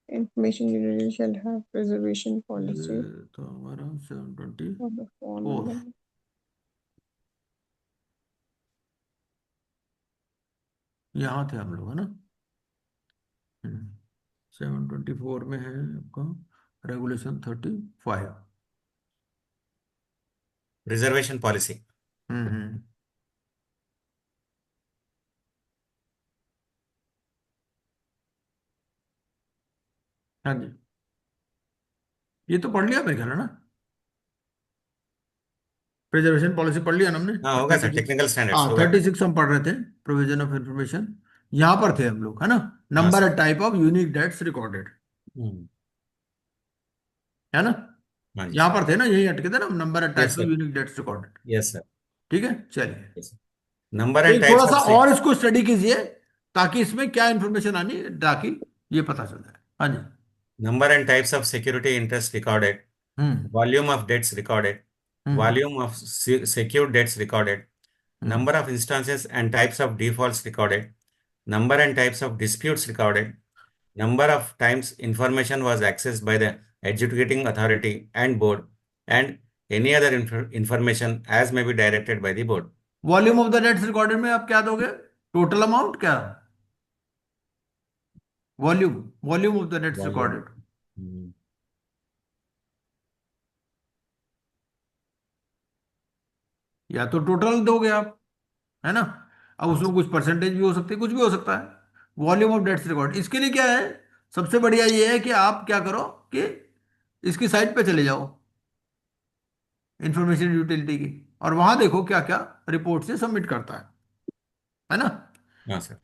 information utility shall have preservation policy ये तो हमारा 724, of the phone number. यहाँ थे हम लोग, है ना। 724 में है आपका रेगुलेशन 35। Preservation policy. हम्म। हाँ जी, ये तो पढ़ लिया मेरे ख्याल है ना, प्रिजर्वेशन पॉलिसी पढ़ लिया ना हमने। हाँ होगा सर, 36, टेक्निकल स्टैंडर्ड्स हाँ होगा। 36 हम पढ़ रहे थे, प्रोविजन ऑफ इंफॉर्मेशन। यहाँ पर थे हम लोग, है ना, हाँ number sir. And type of unique dates recorded, hmm, है ना, हाँ जी। यहाँ पर थे ना, यही अटके थे ना, number and yes types of sir. Unique dates recorded. Yes sir. ठीक है, चलिए। यस। नंबर तो एंड एक थोड़ा टाइप्स सा ऑफ और इसको स्टडी कीजिए, ताकि इसमें क्या इंफॉर्मेशन आनी है, ताकि ये पता चल जाए। हाँ जी। number and types of security interest recorded, hmm volume of debts recorded, hmm volume of secured debts recorded, hmm number of instances and types of defaults recorded, number and types of disputes recorded, number of times information was accessed by the adjudicating authority and board, and any other information as may be directed by the board. Volume of the debts recorded में आप क्या दोगे, total amount क्या, volume, volume of the debts Volume. Recorded, Hmm. या तो total दोगे आप, है ना। अब उसमें कुछ परसेंटेज भी हो सकती है, कुछ भी हो सकता है। वॉल्यूम ऑफ डेट्स रिकॉर्ड, इसके लिए क्या है, सबसे बढ़िया ये है कि आप क्या करो कि इसकी साइट पे चले जाओ, इंफॉर्मेशन यूटिलिटी की, और वहां देखो क्या क्या रिपोर्ट से सबमिट करता है ना। हाँ सर।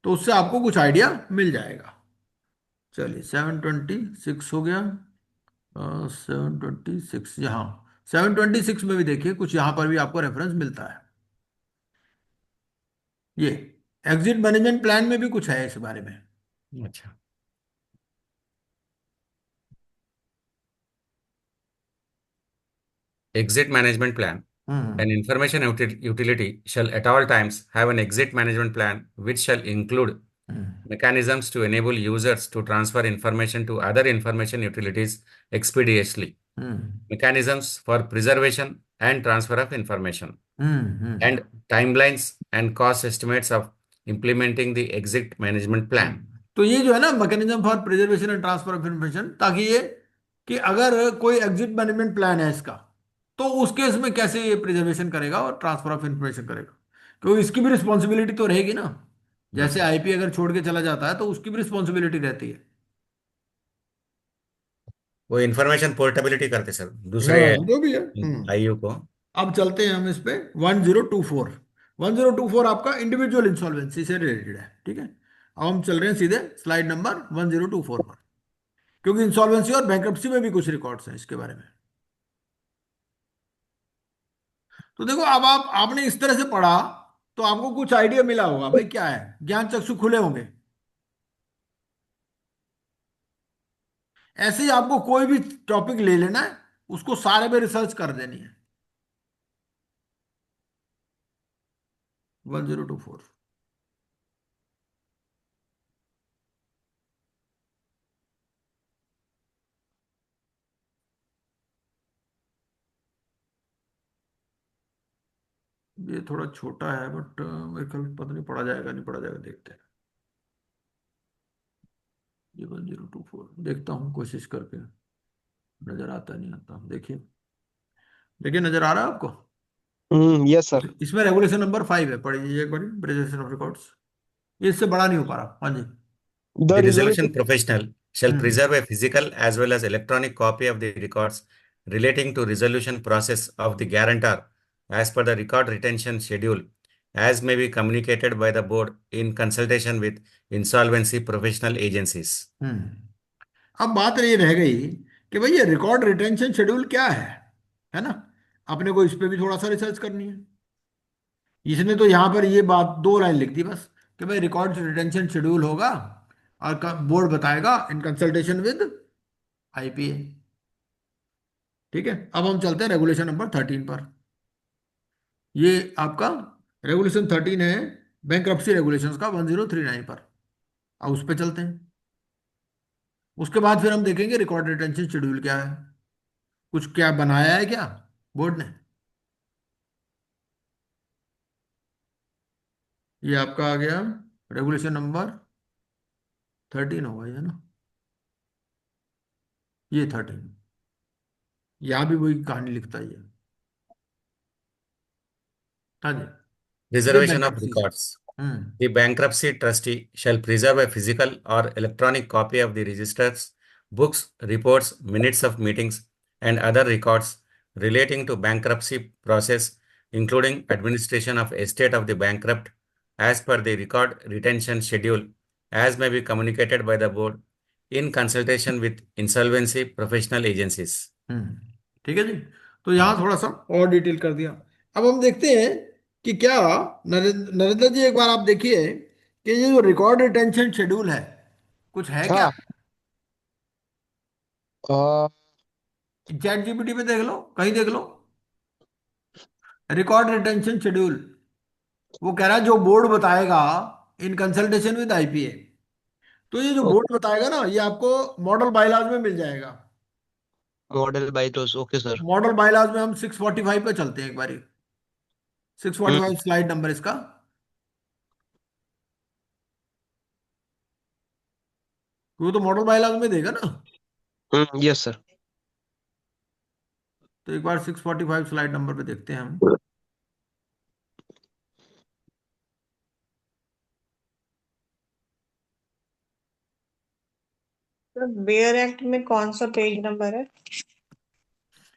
तो उससे आपको कुछ आइडिया मिल जाएगा। चलिए 726 हो गया, 726 यहाँ, 726 में भी देखिए कुछ यहाँ पर भी आपको रेफरेंस मिलता है। ये एग्जिट मैनेजमेंट प्लान में भी कुछ है इस बारे में। अच्छा। Exit management plan. Hmm An information utility shall at all times have an exit management plan which shall include hmm mechanisms to enable users to transfer information to other information utilities expeditiously, hmm mechanisms for preservation and transfer of information, hmm. and timelines and cost estimates of implementing the exit management plan. तो ये जो है ना mechanism for preservation and transfer of information, ताकि ये कि अगर कोई एग्जिट मैनेजमेंट प्लान है इसका, तो उस केस में कैसे ये प्रिजर्वेशन करेगा और ट्रांसफर ऑफ इंफॉर्मेशन करेगा, क्योंकि इसकी भी रिस्पॉन्सिबिलिटी तो रहेगी ना। हाँ जैसे सर। आईपी अगर छोड़ के चला जाता है तो उसकी भी रिस्पॉन्सिबिलिटी रहती है। वो इंफॉर्मेशन पोर्टेबिलिटी करते सर दूसरे हाँ जो भी है। आईयू को। अब चलते हैं हम इस पे 1024। 1024 आपका इंडिविजुअल इंसॉल्वेंसी से रिलेटेड है, ठीक है। अब हम चल रहे हैं सीधे स्लाइड नंबर 1024 पर, क्योंकि इंसॉल्वेंसी और बैंक्रप्सी में भी कुछ रिकॉर्ड्स हैं इसके बारे में। तो देखो, अब आपने इस तरह से पढ़ा तो आपको कुछ आइडिया मिला होगा भाई क्या है, ज्ञान चक्षु खुले होंगे। ऐसे ही आपको कोई भी टॉपिक ले लेना है, उसको सारे पे रिसर्च कर देनी है। 1024, ये थोड़ा छोटा है बट मेरे ख्याल पता नहीं पढ़ा जाएगा नहीं पढ़ा जाएगा, देखते हैं। ये 1024 देखता हूँ कोशिश करके, नजर आता नहीं आता, देखिए, देखिए नजर आ रहा है आपको। Yes sir. इसमें रेगुलेशन नंबर 5 है, पढ़िए एक बार, प्रिजर्वेशन ऑफ रिकॉर्ड्स। ये इससे बड़ा नहीं हो पा रहा। हाँ जी। The The resolution resolution professional shall hmm preserve a physical as well as electronic copy of the records relating to resolution process of the guarantor as per the record retention schedule as may be communicated by the board in consultation with insolvency professional agencies. हम्म। अब बात ये रह गई कि भाई ये record retention schedule क्या है ना। अपने को इस पे भी थोड़ा सा रिसर्च करनी है। इसने तो यहाँ पर ये बात 2 लाइन लिख दी बस, कि भाई रिकॉर्ड रिटेंशन शेड्यूल होगा और बोर्ड बताएगा इन कंसल्टेशन विद आईपीए। ठीक है, अब हम चलते हैं रेगुलेशन नंबर 13 पर। ये आपका रेगुलेशन 13 है, बैंक्रप्सी रेगुलेशंस का 1039 पर। अब उस पर चलते हैं। उसके बाद फिर हम देखेंगे रिकॉर्ड रिटेंशन शेड्यूल क्या है, कुछ क्या बनाया है क्या बोर्ड ने। ये आपका आ गया रेगुलेशन नंबर 13 होगा ये ना, ये 13, यहाँ भी वही कहानी लिखता ही है। हाँ जी, ये Reservation of बैंक्रप्सी है। records. Hmm The bankruptcy trustee shall preserve a physical or electronic copy of the registers, books, reports, minutes of meetings, and other records relating to bankruptcy process, including administration of estate of the bankrupt, as per the record retention schedule, as may be communicated by the board in consultation with insolvency professional agencies. हम्म ठीक है जी। तो यहाँ थोड़ा सा और detail कर दिया। अब हम देखते हैं कि क्या, नरेंद्र जी एक बार आप देखिए कि ये जो रिकॉर्ड रिटेंशन शेड्यूल है, कुछ है क्या? हाँ। अ, चैट जीपीटी पे देख लो, कहीं देख लो, रिकॉर्ड रिटेंशन शेड्यूल। वो कह रहा है जो बोर्ड बताएगा इन कंसल्टेशन विद आईपीए। तो ये जो बोर्ड बताएगा ना, ये आपको मॉडल बायलॉज में मिल जाएगा। मॉडल बाय तो ओके सर। मॉडल बायलॉज में हम 645 पे चलते हैं एक बारी। 645 स्लाइड नंबर इसका। वो तो मॉडल बायलॉज में देगा ना। Yes sir. तो एक बार 645 स्लाइड नंबर पे देखते हैं हम। तो बेयर एक्ट में कौन सा पेज नंबर है?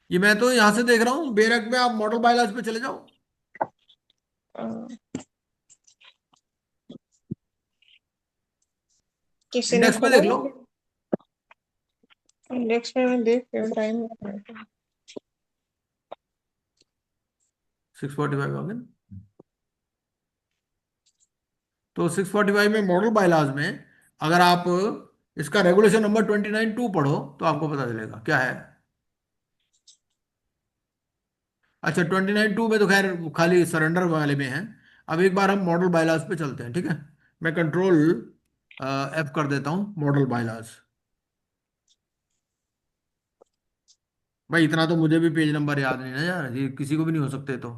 ये मैं तो यहां से देख रहा हूँ, बेरक में। आप मॉडल बायलॉज पे चले जाओ, अ, किसी ने इंडेक्स में खोला देख लो। है? इंडेक्स में मैं देख रही हूँ, टाइम। 645 आ गया ना? तो 645 में मॉडल बायलॉज में अगर आप इसका रेगुलेशन नंबर 29(2) पढ़ो तो आपको पता चलेगा क्या है। अच्छा, 29(2) में तो खैर खाली सरेंडर वाले में है। अब एक बार हम मॉडल बायलॉज पे चलते हैं, ठीक है। मैं कंट्रोल F कर देता हूँ, मॉडल बायलॉज। भाई इतना तो मुझे भी पेज नंबर याद नहीं ना यार, ये किसी को भी नहीं हो सकते। तो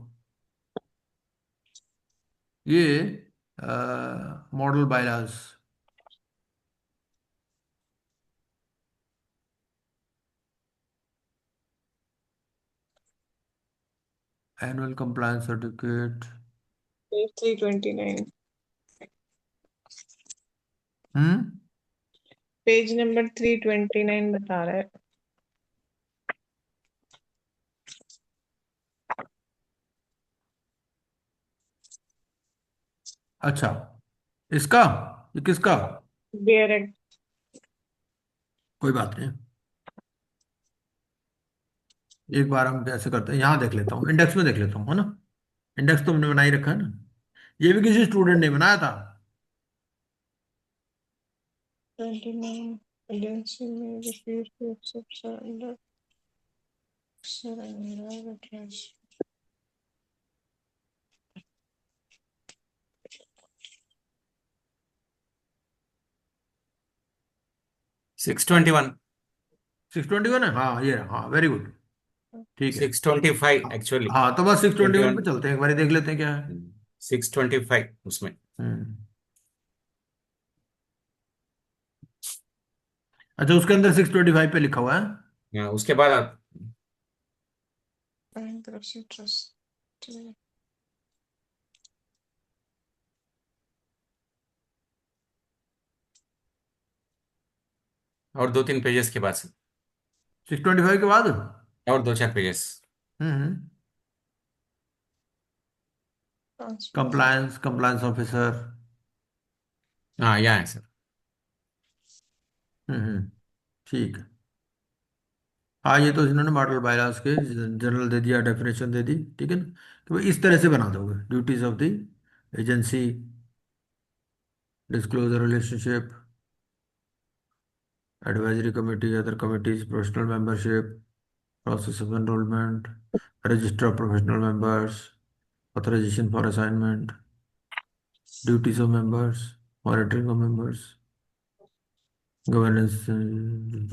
ये model bylaws. Annual compliance certificate. Page 329। हम्म पेज नंबर 329 बता रहा है। अच्छा, इसका, ये किसका? Bare act. कोई बात नहीं, एक बार हम कैसे करते हैं, यहाँ देख लेता हूँ, इंडेक्स में देख लेता हूँ, है ना। इंडेक्स तो हमने बना ही रखा है ना। ये भी किसी स्टूडेंट ने बनाया था। 29 एजेंसी में repeat to accept surrender, surrender address. 621, 621 है, हाँ ये, हाँ वेरी गुड, ठीक है। 625 एक्चुअली, हाँ तो बस 621 पे 21, चलते हैं, एक बार देख लेते हैं क्या है। 625 उसमें। हम्म अच्छा, उसके अंदर 625 पे लिखा हुआ है। हाँ, उसके बाद बैंक्रप्सी ट्रस्ट। और 2-3 पेजेस के बाद से 625 के बाद और 2-4 पेजेस। हम्म कंप्लायंस, कंप्लायंस ऑफिसर। हाँ, यहाँ है सर। ठीक है। हाँ, ये तो इन्होंने मॉडल बायलॉज के जनरल दे दिया, डेफिनेशन दे दी, ठीक है ना। तो भाई इस तरह से बना दोगे, duties of the agency, disclosure relationship, advisory committee, other committees, professional membership, process of enrollment, register of professional members, authorization for assignment, duties of members, monitoring of members, governance,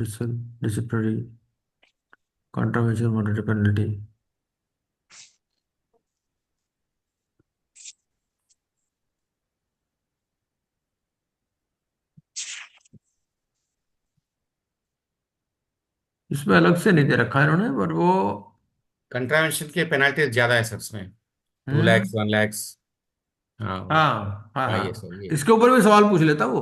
disciplinary, contravention, monetary penalty। इसमें अलग से नहीं दे रखा है इन्होंने, पर वो contravention की पेनल्टी ज्यादा है सर उसमें। 2 lakhs, 1 lakhs. हाँ हाँ हाँ हाँ, ये हाँ, सर, ये. इसके ऊपर भी सवाल पूछ लेता वो।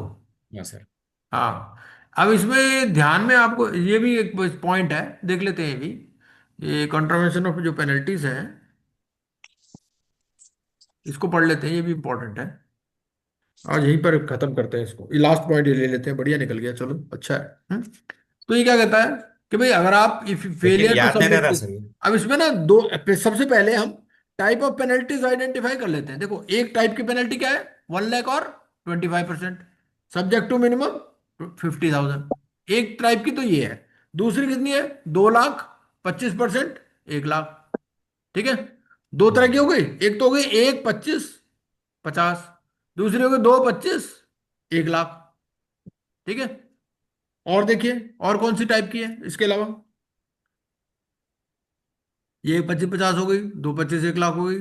हाँ सर. हाँ, अब इसमें ध्यान में आपको ये भी एक पॉइंट है, देख लेते हैं ये भी। ये कंट्रावेंशन ऑफ जो पेनल्टीज हैं, इसको पढ़ लेते हैं, ये भी इंपॉर्टेंट है। आज यहीं पर खत्म करते हैं इसको, ये लास्ट पॉइंट ये ले लेते हैं, बढ़िया निकल गया, चलो अच्छा है। तो ये क्या कहता है कि भाई अगर आप इफ लेकिन फेलियर टू याद नहीं रह सबमिट, रहा सर ये. अब इसमें ना दो, सबसे पहले हम टाइप ऑफ पेनल्टीज आइडेंटिफाई कर लेते हैं। देखो एक टाइप की पेनल्टी क्या है, 1 लाख और 25%, सब्जेक्ट टू मिनिमम 50,000। एक टाइप की तो ये है। दूसरी कितनी है, 2 लाख, 25%, 1 लाख। ठीक है, दो तरह की हो गई। एक तो हो गई 1, 25, 50। दूसरी हो गई 2, 25, 1 लाख। ठीक है, और देखिए और कौन सी टाइप की है इसके अलावा। ये 25, 50 हो गई, 2, 25, 1 लाख हो गई,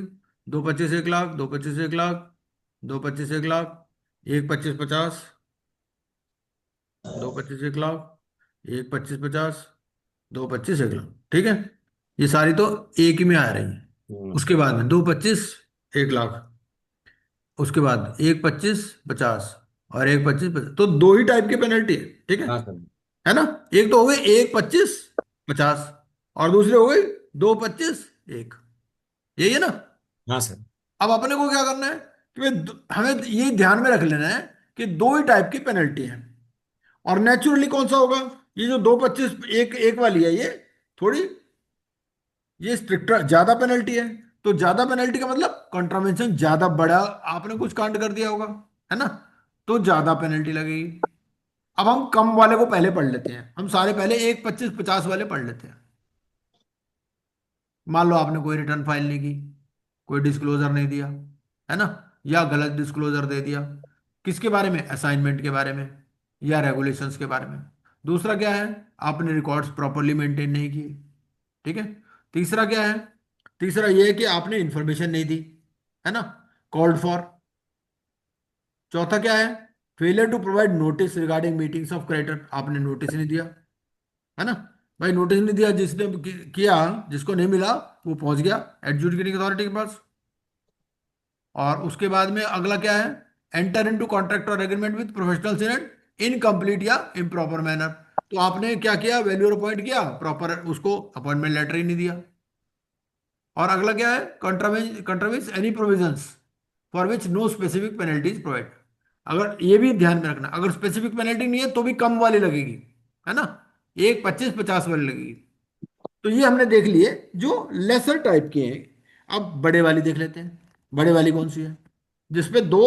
2, 25, 1 लाख, 2, 25, 1 लाख, 2, 25, 1 लाख, 1, 25, 50, 2, 25, 1 लाख, 1, 25, 50, 2, 25, 1 लाख। ठीक है, ये सारी तो एक ही में आ रही है। उसके बाद में 2, 25, 1 लाख, उसके बाद 1, 25, 50 और 1, 25, 50, तो दो ही टाइप की पेनल्टी है। ठीक हाँ सर. है ना। एक तो हो गई 1, 25, 50 और दूसरी हो गई 2, 25, 1। यही है ना। हाँ सर. अब अपने को क्या करना है कि भाई हमें ये ध्यान में रख लेना है कि दो ही टाइप की पेनल्टी है। और नेचुरली कौन सा होगा, ये जो 2, 25, 1 1 वाली है, ये थोड़ी, ये स्ट्रिक्टर ज्यादा पेनल्टी है। तो ज्यादा पेनल्टी का मतलब कॉन्ट्रावेंशन ज्यादा बड़ा, आपने कुछ कांड कर दिया होगा, है ना, तो ज्यादा पेनल्टी लगेगी। अब हम कम वाले को पहले पढ़ लेते हैं, हम सारे पहले 1, 25, 50 वाले पढ़ लेते हैं। मान लो आपने कोई रिटर्न फाइल नहीं की, कोई डिस्क्लोजर नहीं दिया, है ना, या गलत डिस्क्लोजर दे दिया। किसके बारे में, असाइनमेंट के बारे में या रेगुलेशंस के बारे में। दूसरा क्या है, आपने रिकॉर्ड्स प्रॉपरली मेंटेन नहीं किए। ठीक है। तीसरा क्या है, तीसरा ये है कि आपने इंफॉर्मेशन नहीं दी, है ना, कॉल्ड फॉर। चौथा क्या है, failure to provide notice regarding meetings of creditor, आपने नोटिस नहीं दिया, है ना। भाई नोटिस नहीं दिया, जिसने किया, जिसको नहीं मिला वो पहुंच गया एडजुडिकेटिंग अथॉरिटी के पास। और उसके बाद में अगला क्या है, एंटर इनटू कॉन्ट्रैक्ट और agreement with professionals in an incomplete या इम्प्रॉपर मैनर। तो आपने क्या किया, वैल्यूअर अपॉइंट किया, प्रॉपर उसको अपॉइंटमेंट लेटर ही नहीं दिया। और अगला क्या है, contravenes any provisions for which no specific penalties provide. अगर ये भी ध्यान में रखना, अगर स्पेसिफिक पेनल्टी नहीं है तो भी कम वाली लगेगी, है ना, 1, 25, 50 वाली लगेगी। तो ये हमने देख लिए जो लेसर टाइप के हैं। अब बड़े वाली देख लेते हैं। बड़े वाली कौन सी है, जिसपे 2,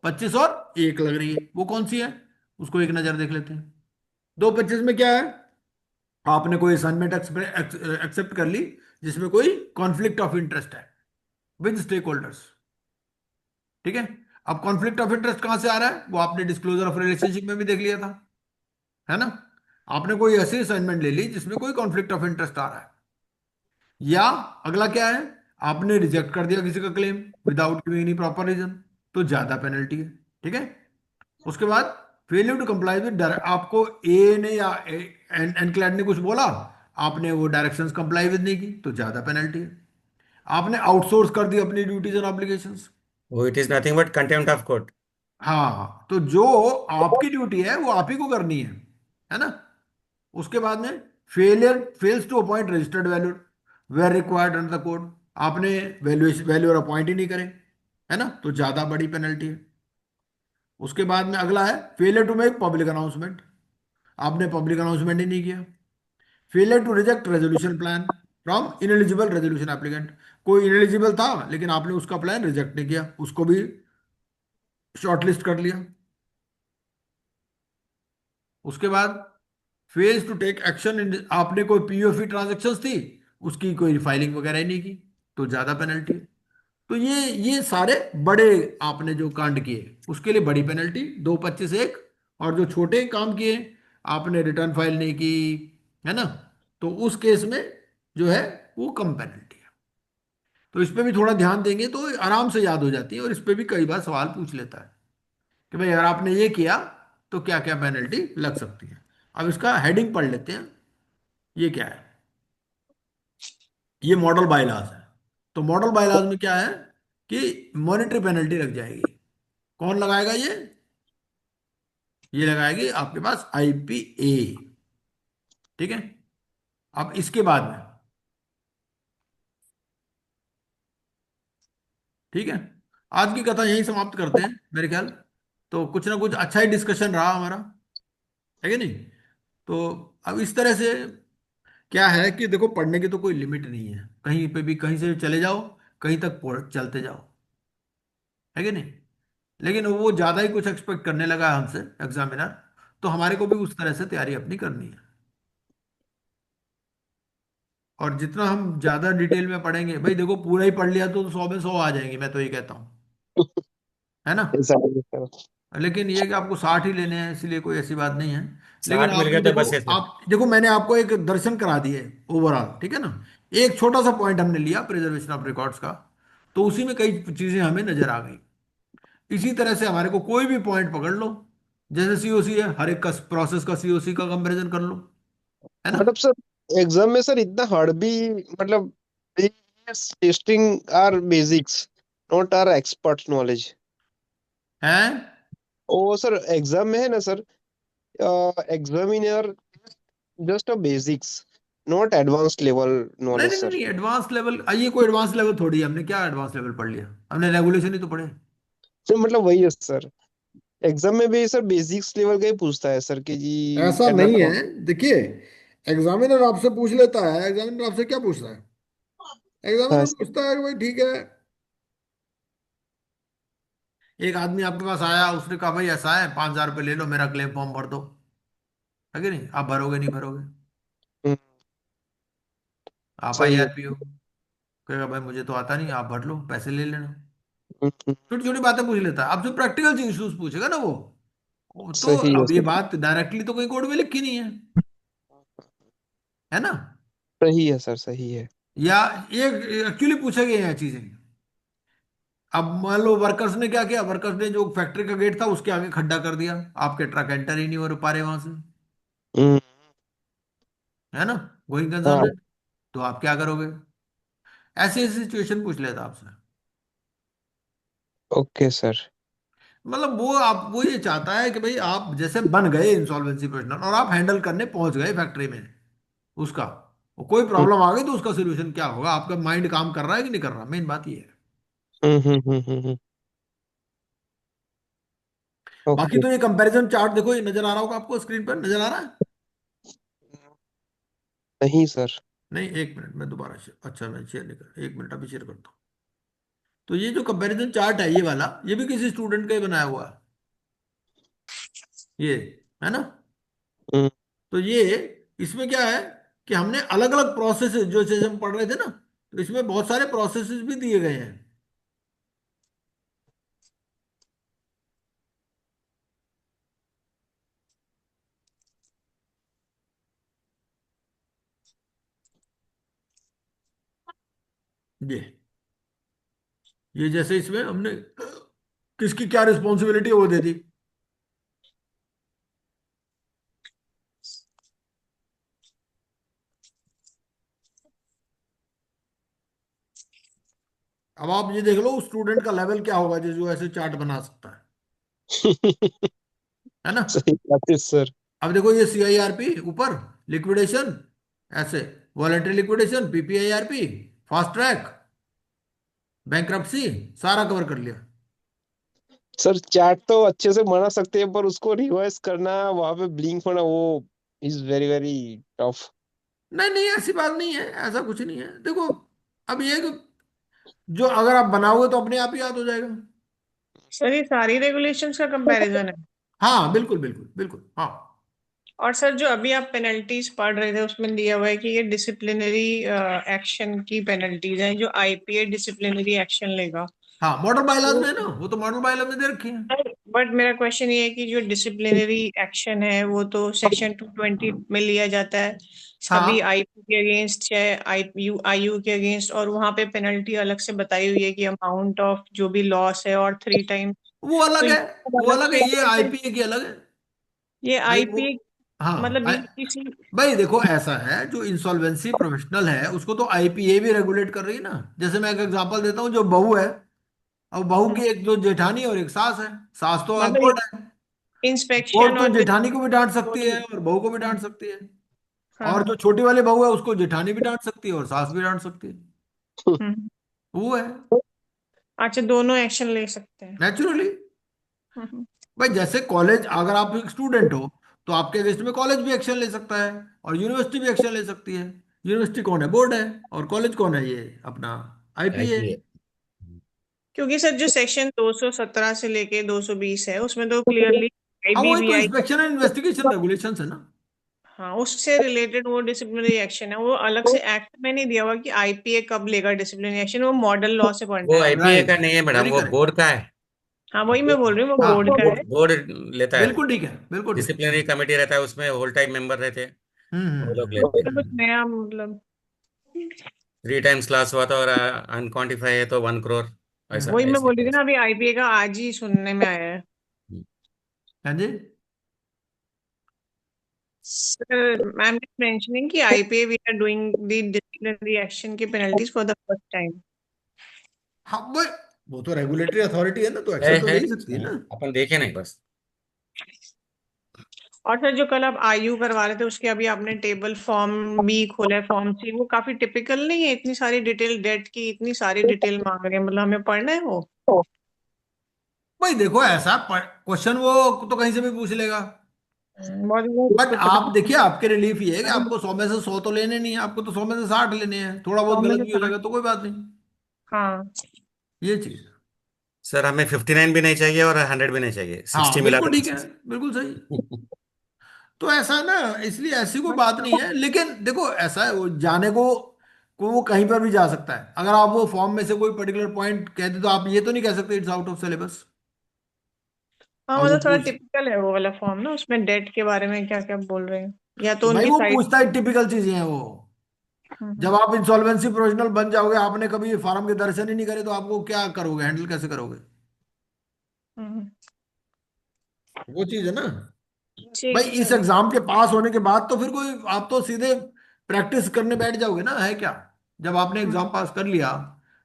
25 और 1 लग रही है, वो कौन सी है, उसको एक नजर देख लेते हैं। 2, 25 में क्या है, आपने कोई असाइनमेंट एक्सेप्ट कर ली जिसमें कोई कॉन्फ्लिक्ट ऑफ इंटरेस्ट है विद स्टेक होल्डर्स। ठीक है। अब कॉन्फ्लिक्ट ऑफ इंटरेस्ट कहां से आ रहा है, वो आपने डिस्क्लोजर ऑफ रिलेशनशिप में भी देख लिया था, है ना। आपने कोई ऐसी असाइनमेंट ले ली जिसमें कोई कॉन्फ्लिक्ट ऑफ इंटरेस्ट आ रहा है। या अगला क्या है, आपने रिजेक्ट कर दिया किसी का claim without giving any proper reason, तो ज्यादा पेनल्टी है। ठीक है। उसके बाद फेलियर टू कंप्लाई विद, आपको ए ने या एनक्लेड ने कुछ बोला, आपने वो डायरेक्शंस कंप्लाई विद नहीं की, तो ज्यादा पेनल्टी है। आपने आउटसोर्स कर दी अपनी ड्यूटीज एंड ऑब्लिगेशंस। वो it is nothing but contempt of court. हाँ, तो जो आपकी ड्यूटी है वो आप ही को करनी है ना। उसके बाद में fails to appoint registered value where required under the code, आपने वैल्यूअर अपॉइंट ही नहीं करे, है ना, तो ज्यादा बड़ी पेनल्टी है। उसके बाद में अगला है failure to make public announcement, आपने पब्लिक अनाउंसमेंट ही नहीं किया। Failure to reject resolution plan from ineligible resolution applicant, कोई इनएलिजिबल था लेकिन आपने उसका प्लान रिजेक्ट नहीं किया, उसको भी शॉर्टलिस्ट कर लिया। उसके बाद fails to take action in, आपने कोई पीओफी ट्रांजेक्शन्स थी, उसकी कोई फाइलिंग वगैरह ही नहीं की, तो ज्यादा पेनल्टी है। तो ये सारे बड़े आपने जो कांड किए उसके लिए बड़ी पेनल्टी 2, 25, 1। और जो छोटे काम किए, आपने रिटर्न फाइल नहीं की, है ना, तो उस केस में जो है वो कम पेनल्टी है। तो इस पे भी थोड़ा ध्यान देंगे तो आराम से याद हो जाती है। और इस पे भी कई बार सवाल पूछ लेता है कि भाई अगर आपने ये किया तो क्या क्या पेनल्टी लग सकती है। अब इसका हेडिंग पढ़ लेते हैं, ये क्या है, ये मॉडल बायलॉज है। तो मॉडल बायलॉज में क्या है कि मॉनेटरी पेनल्टी लग जाएगी। कौन लगाएगा ये लगाएगी आपके पास आईपीए। ठीक है। अब इसके बाद में, ठीक है, आज की कथा यहीं समाप्त करते हैं मेरे ख्याल। तो कुछ ना कुछ अच्छा ही डिस्कशन रहा हमारा, है कि नहीं? तो अब इस तरह से क्या है कि देखो, पढ़ने की तो कोई लिमिट नहीं है, कहीं पे भी कहीं से चले जाओ, कहीं तक चलते जाओ, है कि नहीं? लेकिन वो ज्यादा ही कुछ एक्सपेक्ट करने लगा है हमसे एग्जामिनर, तो हमारे को भी उस तरह से तैयारी अपनी करनी है। और जितना हम ज्यादा डिटेल में पढ़ेंगे, भाई देखो पूरा ही पढ़ लिया तो 100 में 100 आ जाएंगे, मैं तो ये कहता हूँ, है ना? ऐसा नहीं है सर। लेकिन ये कि आपको 60 ही लेने हैं, इसलिए कोई ऐसी बात नहीं है। लेकिन 60 मिल आपने गए तो देखो, बस ऐसे। आप देखो, मैंने आपको एक दर्शन करा दिए ओवरऑल, ठीक है ना? एक छोटा सा पॉइंट हमने लिया प्रिजर्वेशन ऑफ रिकॉर्ड्स का, तो उसी में कई चीजें हमें नजर आ गई। इसी तरह से हमारे को कोई भी पॉइंट पकड़ लो, जैसे सीओसी है, हर एक का प्रोसेस का सीओसी का कंपैरिजन कर लो, है ना? मतलब सर एग्जाम में सर इतना हार्ड भी, मतलब testing our basics, not our expert knowledge. है? ओ सर एग्जाम में है ना sir, examiner just a basics, not advanced level नहीं नॉलेज नहीं नहीं सर। नहीं, एडवांस लेवल, ये कोई एडवांस लेवल थोड़ी है, हमने क्या एडवांस लेवल पढ़ लिया? हमने रेगुलेशन ही तो पढ़े। तो मतलब वही है सर, एग्जाम में भी सर बेसिक्स लेवल का ही पूछता है सर कि जी ऐसा नहीं एनालॉग। है, देखिए, एग्जामिनर आपसे पूछ लेता है, एग्जामिनर आपसे क्या पूछता है? हाँ एग्जामिनर सर। पूछता है कि भाई ठीक है, एक आदमी आपके पास आया, उसने कहा भाई ऐसा है, 5,000 रुपये ले लो, मेरा क्लेम फॉर्म भर दो, है कि नहीं? आप भरोगे नहीं भरोगे? हम्म, आप सही है। आईआरपी हो, कहेगा भाई मुझे तो आता नहीं, आप भर लो, पैसे ले लेना। हम्म, छोटी छोटी बातें पूछ लेता है, आपसे प्रैक्टिकल इश्यूज पूछेगा ना वो तो। सही है अब ये सर। बात डायरेक्टली तो कहीं कोड में लिखी नहीं है ना? सही है सर, सही है। या एक एक्चुअली पूछे गए हैं चीजें। अब मान लो वर्कर्स ने क्या किया, वर्कर्स ने जो फैक्ट्री का गेट था उसके आगे खड्डा कर दिया, आपके ट्रक एंटर ही नहीं हो पा रहे वहां से, हम्म, है ना? गोइंग कंसर्न हाँ। है, तो आप क्या करोगे? ऐसी ऐसी सिचुएशन पूछ लेता आपसे। Okay sir. मतलब वो ये चाहता है कि भाई आप जैसे बन गए इंसॉल्वेंसी प्रोफेशनल और आप हैंडल करने पहुंच गए फैक्ट्री में उसका, वो कोई प्रॉब्लम आ गई तो उसका सोल्यूशन क्या होगा, आपका माइंड काम कर रहा है कि नहीं कर रहा, मेन बात ये है। बाकी ओके। तो ये कंपैरिजन चार्ट देखो, ये नजर आ रहा होगा आपको, स्क्रीन पर नजर आ रहा है? नहीं सर। नहीं, एक मिनट, मैं दोबारा शेयर, अच्छा मैं शेयर नहीं कर, एक मिनट अभी शेयर करता हूँ। तो ये जो कंपैरिजन चार्ट है ये वाला, ये भी किसी स्टूडेंट का ही बनाया हुआ है ये, है ना? हम्म, तो ये, इसमें क्या है कि हमने अलग अलग प्रोसेस, जो जैसे हम पढ़ रहे थे ना, तो इसमें बहुत सारे प्रोसेसेस भी दिए गए हैं। ये जैसे इसमें हमने किसकी क्या रिस्पॉन्सिबिलिटी है वो दे दी। अब आप ये देख लो स्टूडेंट का लेवल क्या होगा जो जो ऐसे चार्ट बना सकता है ना? सही बात है सर। अब देखो ये सीआईआरपी ऊपर, लिक्विडेशन, ऐसे voluntary liquidation, PPIRP, fast track, bankruptcy, सारा कवर कर लिया। सर चैट तो अच्छे से बना सकते हैं, पर उसको रिवर्स करना, वहां पे ब्लिंक होना, वो इज वेरी वेरी टफ। नहीं नहीं, ऐसी बात नहीं है, ऐसा कुछ नहीं है, देखो, अब ये है कि जो अगर आप बनाओगे तो अपने आप ही याद हो जाएगा। सर ये सारी रेगुलेशंस का कंपैरिजन है? हाँ बिल्कुल बिल्कुल बिल्कुल, हाँ। और सर जो अभी आप पेनल्टीज पढ़ रहे थे उसमें दिया हुआ है कि ये डिसिप्लिनरी एक्शन की पेनल्टीज हैं जो आईपीए डिसिप्लिनरी एक्शन लेगा। हाँ, मॉडल बायलॉज तो में है ना, वो तो मॉडल बायलॉज में दे रखी है। बट मेरा क्वेश्चन ये है कि जो डिसिप्लिनरी एक्शन है वो तो सेक्शन 220 में लिया जाता है, कभी हाँ, आईपी के अगेंस्ट चाहे आईयू के अगेंस्ट, और वहां पे पेनल्टी अलग से बताई हुई है कि अमाउंट ऑफ जो भी लॉस है और 3 टाइम। वो तो अलग है, ये सब वो अलग अलग है, से ये लेते हैं। आईपीए की अलग है। ये भाई वो, आईपी हाँ मतलब ये किसी। भाई देखो ऐसा है, जो इंसॉल्वेंसी प्रोफेशनल है उसको तो आईपीए भी रेगुलेट कर रही है ना। जैसे मैं एक एग्जांपल देता हूँ, जो बहू है, अब बहू की एक जो जेठानी और एक सास है, सास तो मतलब बोर्ड है, बोर्ड इंस्पेक्शन तो और जेठानी को भी डांट सकती है और बहू को भी डांट सकती है। हाँ और हाँ जो छोटी वाली बहू है उसको जेठानी भी डांट सकती है और सास भी डांट सकती है। हम्म। वो है अच्छा, दोनों एक्शन ले सकते हैं। नेचुरली। हम्म। भाई जैसे कॉलेज, अगर आप एक स्टूडेंट हो तो आपके अगेंस्ट में कॉलेज भी एक्शन ले सकता है और यूनिवर्सिटी भी एक्शन ले सकती है। यूनिवर्सिटी कौन है? बोर्ड है। और कॉलेज कौन है? ये अपना आईपीए। आईपीए। क्योंकि सर जो सेक्शन 217 से लेके 220 है उसमें तो क्लियरली हाँ वही तो आईबीवीआई, इंस्पेक्शन एंड इन्वेस्टिगेशन रेगुलेशन है ना। हाँ उससे रिलेटेड वो डिसिप्लिनरी एक्शन है, वो अलग से एक्ट में नहीं दिया हुआ कि आईपीए कब लेगा डिसिप्लिनरी एक्शन, वो मॉडल लॉ से पढ़ना वो है। आईपीए का राइट, नहीं है मैडम, वेरी वो करेक्ट। बोर्ड का है। हाँ वही मैं बोल रही हूँ, वो हाँ बोर्ड का है। बोर्ड लेता है। बिल्कुल ठीक है, बिल्कुल ठीक है। डिसिप्लिनरी कमेटी रहता है, उसमें होल टाइम मेंबर रहते हैं, वो लोग हम्म। लेते हैं। उसमें कुछ नया मतलब 3 टाइम्स क्लास हुआ था और अनक्वांटिफाई है तो 1 करोड़, ऐसा वही मैं ऐसे बोल रही थी केस। ना, अभी आईपीए का आज ही सुनने में आया है। हाँ जी। सर मैम इज मेंशनिंग कि IPA we are doing the disciplinary action की penalties for the first time. हाँ वो तो रेगुलेटरी अथॉरिटी है ना, तो है एक्शन तो है ले ही सकती है ना। अपन देखे नहीं बस। और सर जो कल आप आयु करवा रहे थे उसके अभी आपने टेबल फॉर्म भी खोला है, फॉर्म सी, वो काफी टिपिकल नहीं है? इतनी सारी डिटेल डेट की, इतनी सारी डिटेल मांग रहे हैं, मतलब हमें पढ़ना है वो? भाई देखो ऐसा क्वेश्चन वो तो कहीं से भी पूछ लेगा। बहुत बहुत बट तो आप देखिए, पता आपके रिलीफ ये है कि आपको 100 में से 100 तो लेने नहीं है, आपको तो 100 में से 60 लेने हैं। थोड़ा बहुत फॉर्म में गलत से भी हो साठ। जाएगा तो कोई बात नहीं। हाँ ये चीज है। सर हमें 59 भी नहीं चाहिए और 100 भी नहीं चाहिए, हाँ 60 मिला बिल्कुल कर ठीक है, 60। बिल्कुल सही। तो ऐसा है ना, इसलिए ऐसी कोई बात नहीं है। लेकिन देखो ऐसा है, वो जाने को वो कहीं पर भी जा सकता है। अगर आप वो फॉर्म में से कोई पर्टिकुलर पॉइंट कहते तो आप ये तो नहीं कह सकते इट्स आउट ऑफ सिलेबस। हाँ, और वो मतलब थोड़ा पूछ टिपिकल है वो वाला फॉर्म ना, उसमें डेट के बारे में क्या क्या बोल रहे हैं, या तो भाई उनकी वो साइड। पूछता है, टिपिकल चीजें हैं वो। जब आप इंसॉल्वेंसी प्रोफेशनल बन जाओगे, आपने कभी ये फार्म के दर्शन ही नहीं करे तो आपको क्या करोगे, हैंडल कैसे करोगे? वो चीज है ना। भाई ठीक है इस सर। एग्जाम के पास होने के बाद तो फिर कोई, आप तो सीधे प्रैक्टिस करने बैठ जाओगे ना, है क्या? जब आपने एग्जाम पास कर लिया,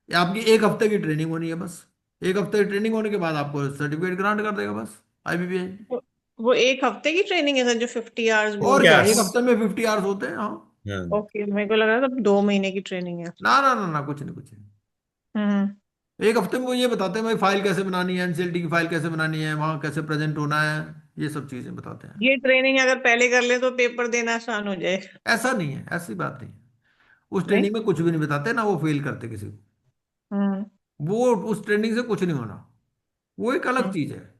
या आपकी 1 हफ्ते की ट्रेनिंग होनी है बस। 1 हफ्ते की ट्रेनिंग होने के बाद आपको सर्टिफिकेट ग्रांट कर देगा बस, आईबीपीआई। वो वो एक हफ्ते की ट्रेनिंग है सर, जो 50 आवर्स बोल और रहे क्या, हैं? 1 हफ्ते में 50 आवर्स होते हैं, हाँ। हाँ। ओके, मेरे को लग रहा था 2 महीने की ट्रेनिंग है। ना ना ना ना, कुछ नहीं, कुछ नहीं। हम्म। 1 हफ्ते में वो ये बताते हैं भाई फाइल कैसे बनानी है, एनसीएलटी की फाइल कैसे बनानी है, वहां कैसे प्रेजेंट होना है, ये सब चीजें बताते हैं। ये ट्रेनिंग अगर पहले कर ले तो पेपर देना आसान हो जाए। ऐसा नहीं है, ऐसी बात नहीं है। उस नहीं। ट्रेनिंग में कुछ भी नहीं बताते ना, वो फेल करते किसी को। हम्म। वो उस ट्रेनिंग से कुछ नहीं होना। वो एक अलग हम्म। चीज है।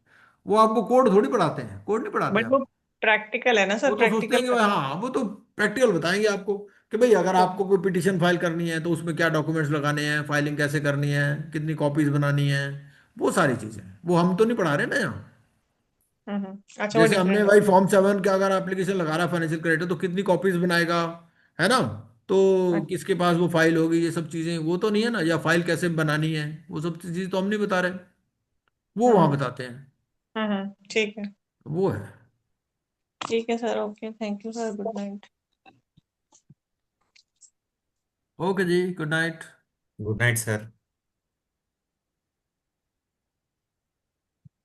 वो आपको कोड थोड़ी पढ़ाते हैं, कोड नहीं पढ़ाते बट वो आपको। प्रैक्टिकल है ना वो सर, तो सोचते प्रैक्टिकल हैं कि कर। भाई हाँ, वो तो प्रैक्टिकल बताएंगे आपको कि भाई अगर आपको कोई पिटीशन फाइल करनी है तो उसमें क्या डॉक्यूमेंट्स लगाने हैं, फाइलिंग कैसे करनी है, कितनी कॉपीज बनानी है, वो सारी चीजें। वो हम तो नहीं पढ़ा रहे ना यहाँ। अच्छा, वो जैसे हमने डिफरेंट भाई फॉर्म 7 का अगर एप्लीकेशन लगा रहा है फाइनेंशियल क्रेडिटर, तो कितनी कॉपीज बनाएगा, है ना? तो है। किसके पास वो फाइल होगी, ये सब चीजें वो तो नहीं है ना। या फाइल कैसे बनानी है, वो सब चीजें तो हम नहीं बता रहे, वो वहां हम्म। बताते हैं। ठीक है। वो है। ठीक है sir, okay, thank you sir, good night. Okay जी, good night. Good night sir.